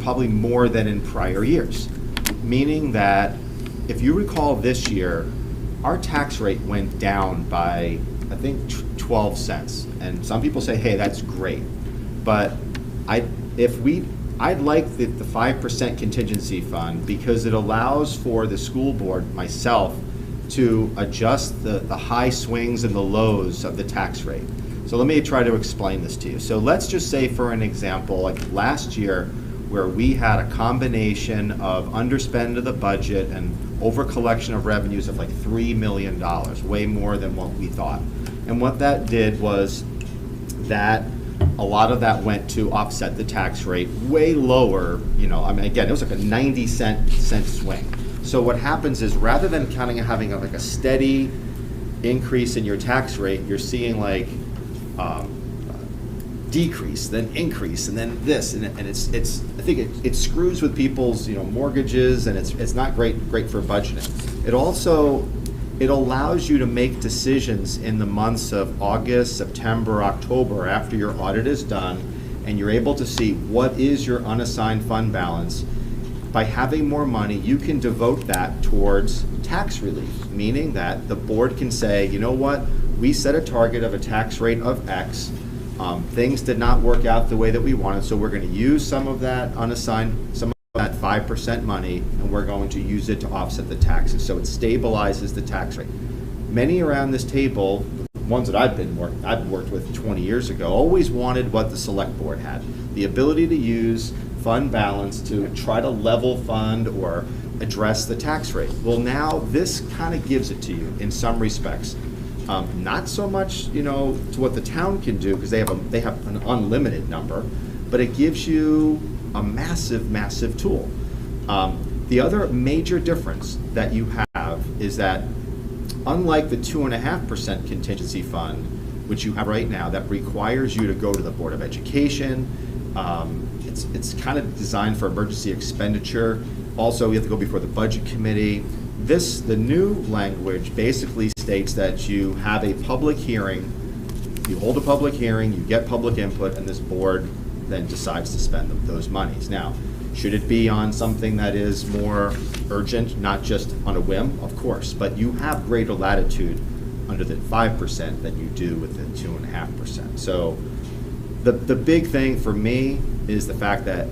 probably more than in prior years. Meaning that, if you recall this year, our tax rate went down by, I think, 12 cents. And some people say, hey, that's great. But I'd like the 5% contingency fund, because it allows for the school board, myself, to adjust the high swings and the lows of the tax rate. So let me try to explain this to you. So let's just say, for an example, like last year, where we had a combination of underspend of the budget and over collection of revenues of like $3 million, way more than what we thought. And what that did was that a lot of that went to offset the tax rate way lower, I mean, again, it was like a 90 cent swing. So what happens is rather than having like a steady increase in your tax rate, you're seeing like decrease, then increase, and then this, and it's I think it screws with people's mortgages, and it's not great for budgeting. It allows you to make decisions in the months of August, September, October, after your audit is done, and you're able to see what is your unassigned fund balance. By having more money, you can devote that towards tax relief, meaning that the board can say, you know what, we set a target of a tax rate of X. Things did not work out the way that we wanted, so we're going to use some of that unassigned, some of that 5% money, and we're going to use it to offset the taxes. So it stabilizes the tax rate. Many around this table, the ones that I've worked with 20 years ago, always wanted what the select board had, the ability to use fund balance to try to level fund or address the tax rate. Well, now this kind of gives it to you in some respects. Not so much, to what the town can do, because they have an unlimited number, but it gives you a massive, massive tool. The other major difference that you have is that unlike the 2.5% contingency fund, which you have right now, that requires you to go to the Board of Education, it's kind of designed for emergency expenditure. Also, you have to go before the Budget Committee. The new language basically states that you have a public hearing, you hold a public hearing, you get public input, and this board then decides to spend those monies. Now, should it be on something that is more urgent, not just on a whim? Of course, but you have greater latitude under the 5% than you do with the 2.5%. So the big thing for me is the fact that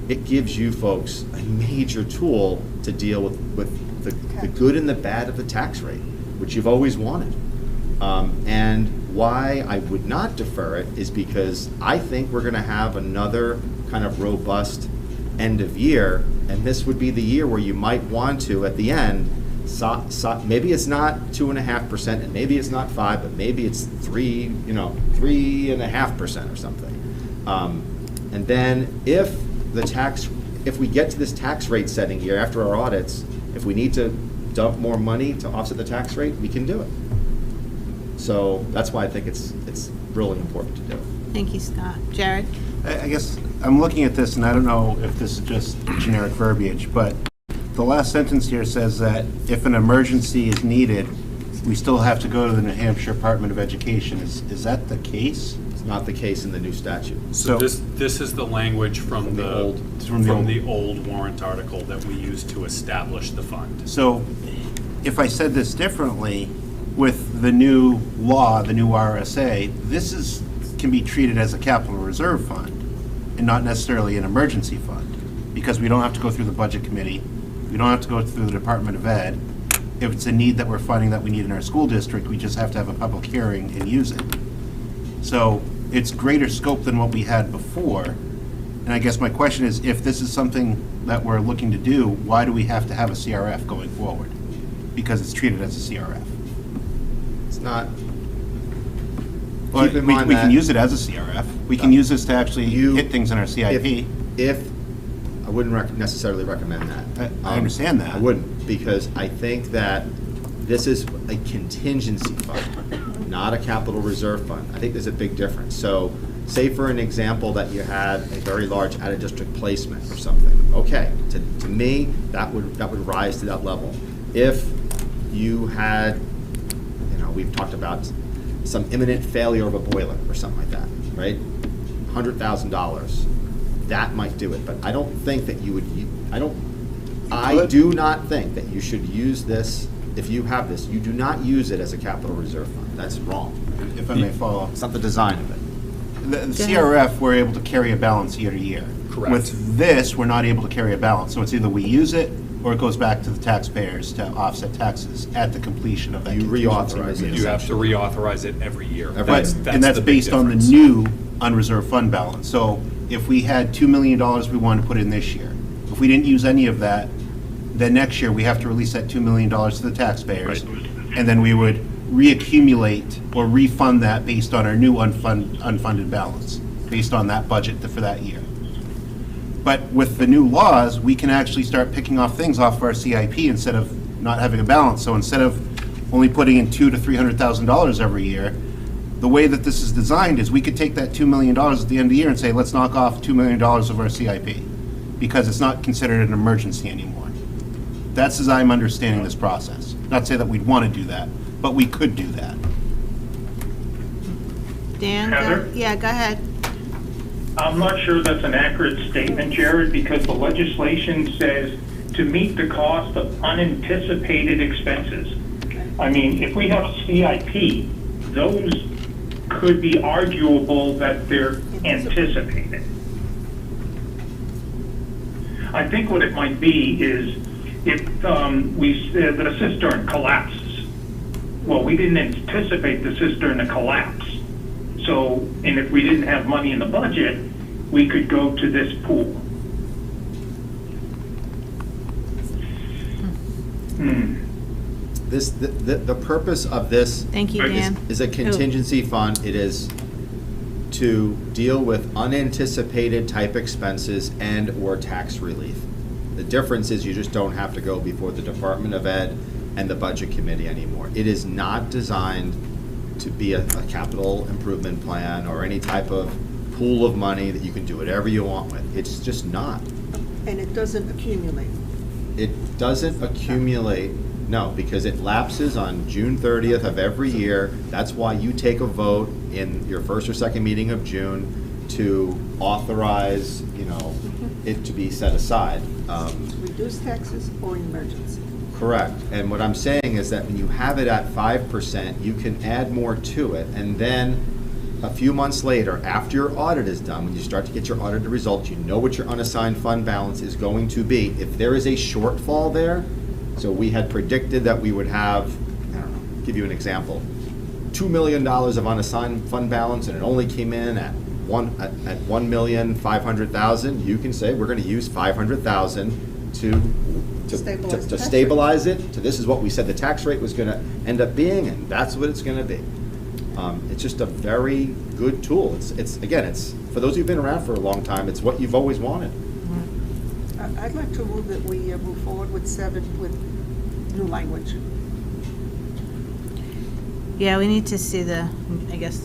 it gives you folks a major tool to deal with the good and the bad of the tax rate, which you've always wanted. And why I would not defer it is because I think we're going to have another kind of robust end of year, and this would be the year where you might want to, at the end, maybe it's not 2.5%, and maybe it's not 5%, but maybe it's 3.5% or something. And then if we get to this tax rate setting year after our audits, if we need to dump more money to offset the tax rate, we can do it. So that's why I think it's really important to do. Thank you, Scott. Jared? I guess I'm looking at this, and I don't know if this is just generic verbiage, but the last sentence here says that if an emergency is needed, we still have to go to the New Hampshire Department of Education. Is that the case? It's not the case in the new statute. So this is the language from the old warrant article that we used to establish the fund. So if I said this differently, with the new law, the new RSA, this can be treated as a capital reserve fund and not necessarily an emergency fund, because we don't have to go through the Budget Committee, we don't have to go through the Department of Ed. If it's a need that we're finding that we need in our school district, we just have to have a public hearing and use it. So it's greater scope than what we had before. And I guess my question is, if this is something that we're looking to do, why do we have to have a CRF going forward? Because it's treated as a CRF. It's not. Well, Keep in mind we that can use it as a CRF. We can use this to actually hit things in our CIP. If I wouldn't necessarily recommend that. I understand that. I wouldn't, because I think that this is a contingency fund, not a capital reserve fund. I think there's a big difference. So say for an example that you had a very large out-of-district placement or something. Okay, to me, that would rise to that level. If you had, we've talked about some imminent failure of a boiler or something like that, right? $100,000. That might do it, but I don't think that you would. I do not think that you should use this. If you have this, you do not use it as a capital reserve fund. That's wrong. If I may follow. It's not the design of it. The CRF, we're able to carry a balance year to year. Correct. With this, we're not able to carry a balance. So it's either we use it or it goes back to the taxpayers to offset taxes at the completion of that. You reauthorize it. You have to reauthorize it every year. And That's the big based on the difference. new unreserved fund balance. So if we had $2 million we wanted to put in this year, if we didn't use any of that, then next year we have to release that $2 million to the taxpayers. Right. And then we would reaccumulate or refund that based on our new unfunded balance, based on that budget for that year. But with the new laws, we can actually start picking off things off of our CIP instead of not having a balance. So instead of only putting in $200,000 to $300,000 every year, the way that this is designed is we could take that $2 million at the end of the year and say, let's knock off $2 million of our CIP, because it's not considered an emergency anymore. That's as I'm understanding this process. Not to say that we'd want to do that, but we could do that. Dan? Heather? Yeah, go ahead. I'm not sure that's an accurate statement, Jared, because the legislation says to meet the cost of unanticipated expenses. I mean, if we have a CIP, those could be arguable that they're anticipated. I think what it might be is if the cistern collapses. Well, we didn't anticipate the cistern to collapse. So, and if we didn't have money in the budget, we could go to this pool. The purpose of this Thank you, Dan. is a contingency fund. It is to deal with unanticipated type expenses and/or tax relief. The difference is you just don't have to go before the Department of Ed and the Budget Committee anymore. It is not designed to be a capital improvement plan or any type of pool of money that you can do whatever you want with. It's just not. And it doesn't accumulate. It doesn't accumulate, no, because it lapses on June 30th of every year. That's why you take a vote in your first or second meeting of June to authorize, it to be set aside. Reduce taxes or emergency. Correct. And what I'm saying is that when you have it at 5%, you can add more to it. And then a few months later, after your audit is done, when you start to get your audited results, you know what your unassigned fund balance is going to be. If there is a shortfall there, so we had predicted that we would have, I don't know, give you an example, $2 million of unassigned fund balance, and it only came in at $1,500,000, you can say we're going to use $500,000 to stabilize it, to this is what we said the tax rate was going to end up being, and that's what it's going to be. It's just a very good tool. It's for those who've been around for a long time, it's what you've always wanted. I'd like to move that we move forward with 7 with new language. Yeah, we need to see the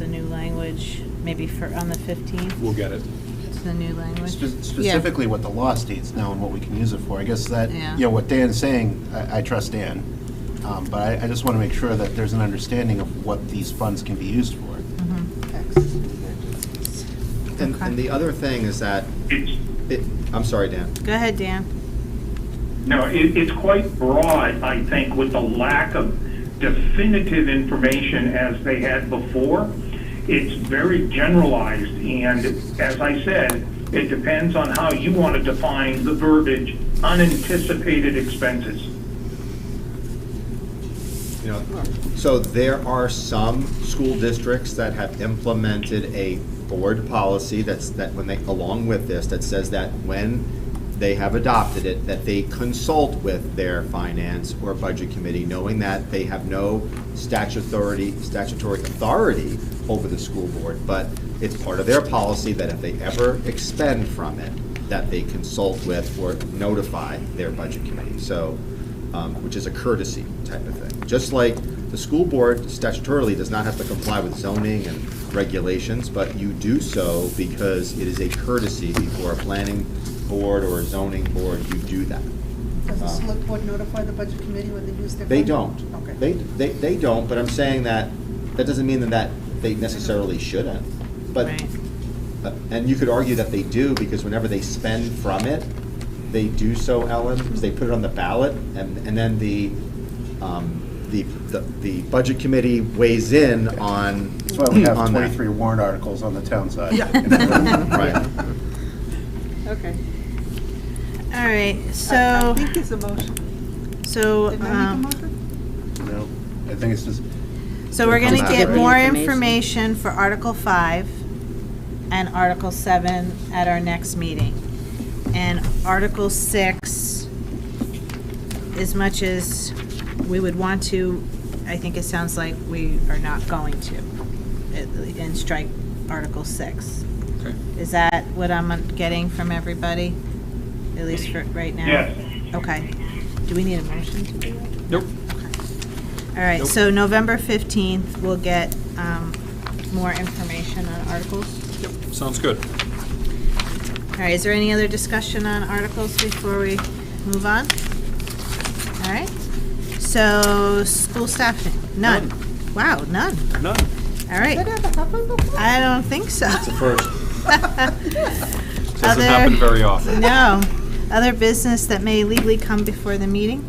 new language, maybe on the 15th. We'll get it. It's the new language. Specifically what the law states now and what we can use it for. I guess that, Yeah. what Dan's saying, I trust Dan. But I just want to make sure that there's an understanding of what these funds can be used for. Taxes and emergencies. And the other thing is that, I'm sorry, Dan. Go ahead, Dan. No, it's quite broad, I think, with the lack of definitive information as they had before. It's very generalized, and as I said, it depends on how you want to define the verbiage, unanticipated expenses. So there are some school districts that have implemented a board policy along with this, that says that when they have adopted it, that they consult with their finance or budget committee, knowing that they have no statutory authority over the school board, but it's part of their policy that if they ever expend from it, that they consult with or notify their budget committee. So, which is a courtesy type of thing. Just like the school board statutorily does not have to comply with zoning and regulations, but you do so because it is a courtesy before a planning board or a zoning board, you do that. Does the select board notify the budget committee when they use their? They fund? don't. Okay. They don't, but I'm saying that doesn't mean that they necessarily shouldn't. But, Right. and you could argue that they do, because whenever they spend from it, they do so, Ellen, because they put it on the ballot, and then the budget committee weighs in on. That's why we have on that. 23 warrant articles on the town side. Right. Okay. All right, I so, think it's a motion. so, Did I make a motion? No, I think it's just, so we're gonna Comes get out. more Information. information for Article 5 and Article 7 at our next meeting. And Article 6, as much as we would want to I think it sounds like we are not going to, and strike Article 6. Okay. Is that what I'm getting from everybody, at least for right now? Yes. Okay. Do we need a motion to do that? Nope. All right, Nope. so November 15th, we'll get more information on articles. Yep, sounds good. All right, is there any other discussion on articles before we move on? All right, so school staffing, none. Wow, none. None. All right. I don't think so. It's a first. Doesn't happen very often. No. Other business that may legally come before the meeting?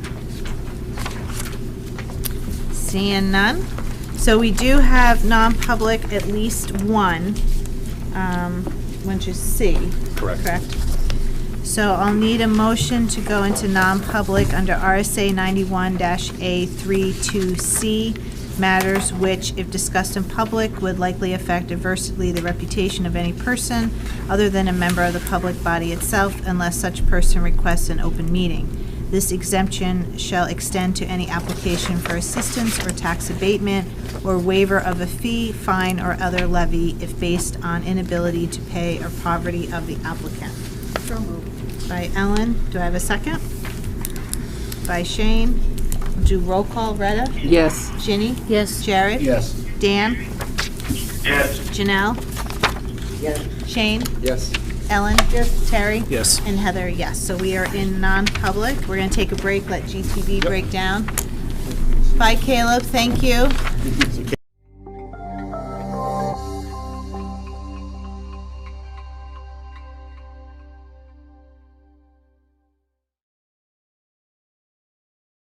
Seeing none. So we do have non-public at least one, which is C. Correct. So I'll need a motion to go into non-public under RSA 91-A32C, matters which, if discussed in public, would likely affect adversely the reputation of any person other than a member of the public body itself, unless such person requests an open meeting. This exemption shall extend to any application for assistance or tax abatement or waiver of a fee, fine, or other levy if based on inability to pay or poverty of the applicant. So moved. By Ellen, do I have a second? By Shane. Do roll call, Retta? Yes. Ginny? Yes. Jared? Yes. Dan? Yes. Janelle? Yes. Shane? Yes. Ellen? Yes. Terry? Yes. And Heather, yes. So we are in non-public. We're going to take a break, let GTV break down. Bye, Caleb. Thank you.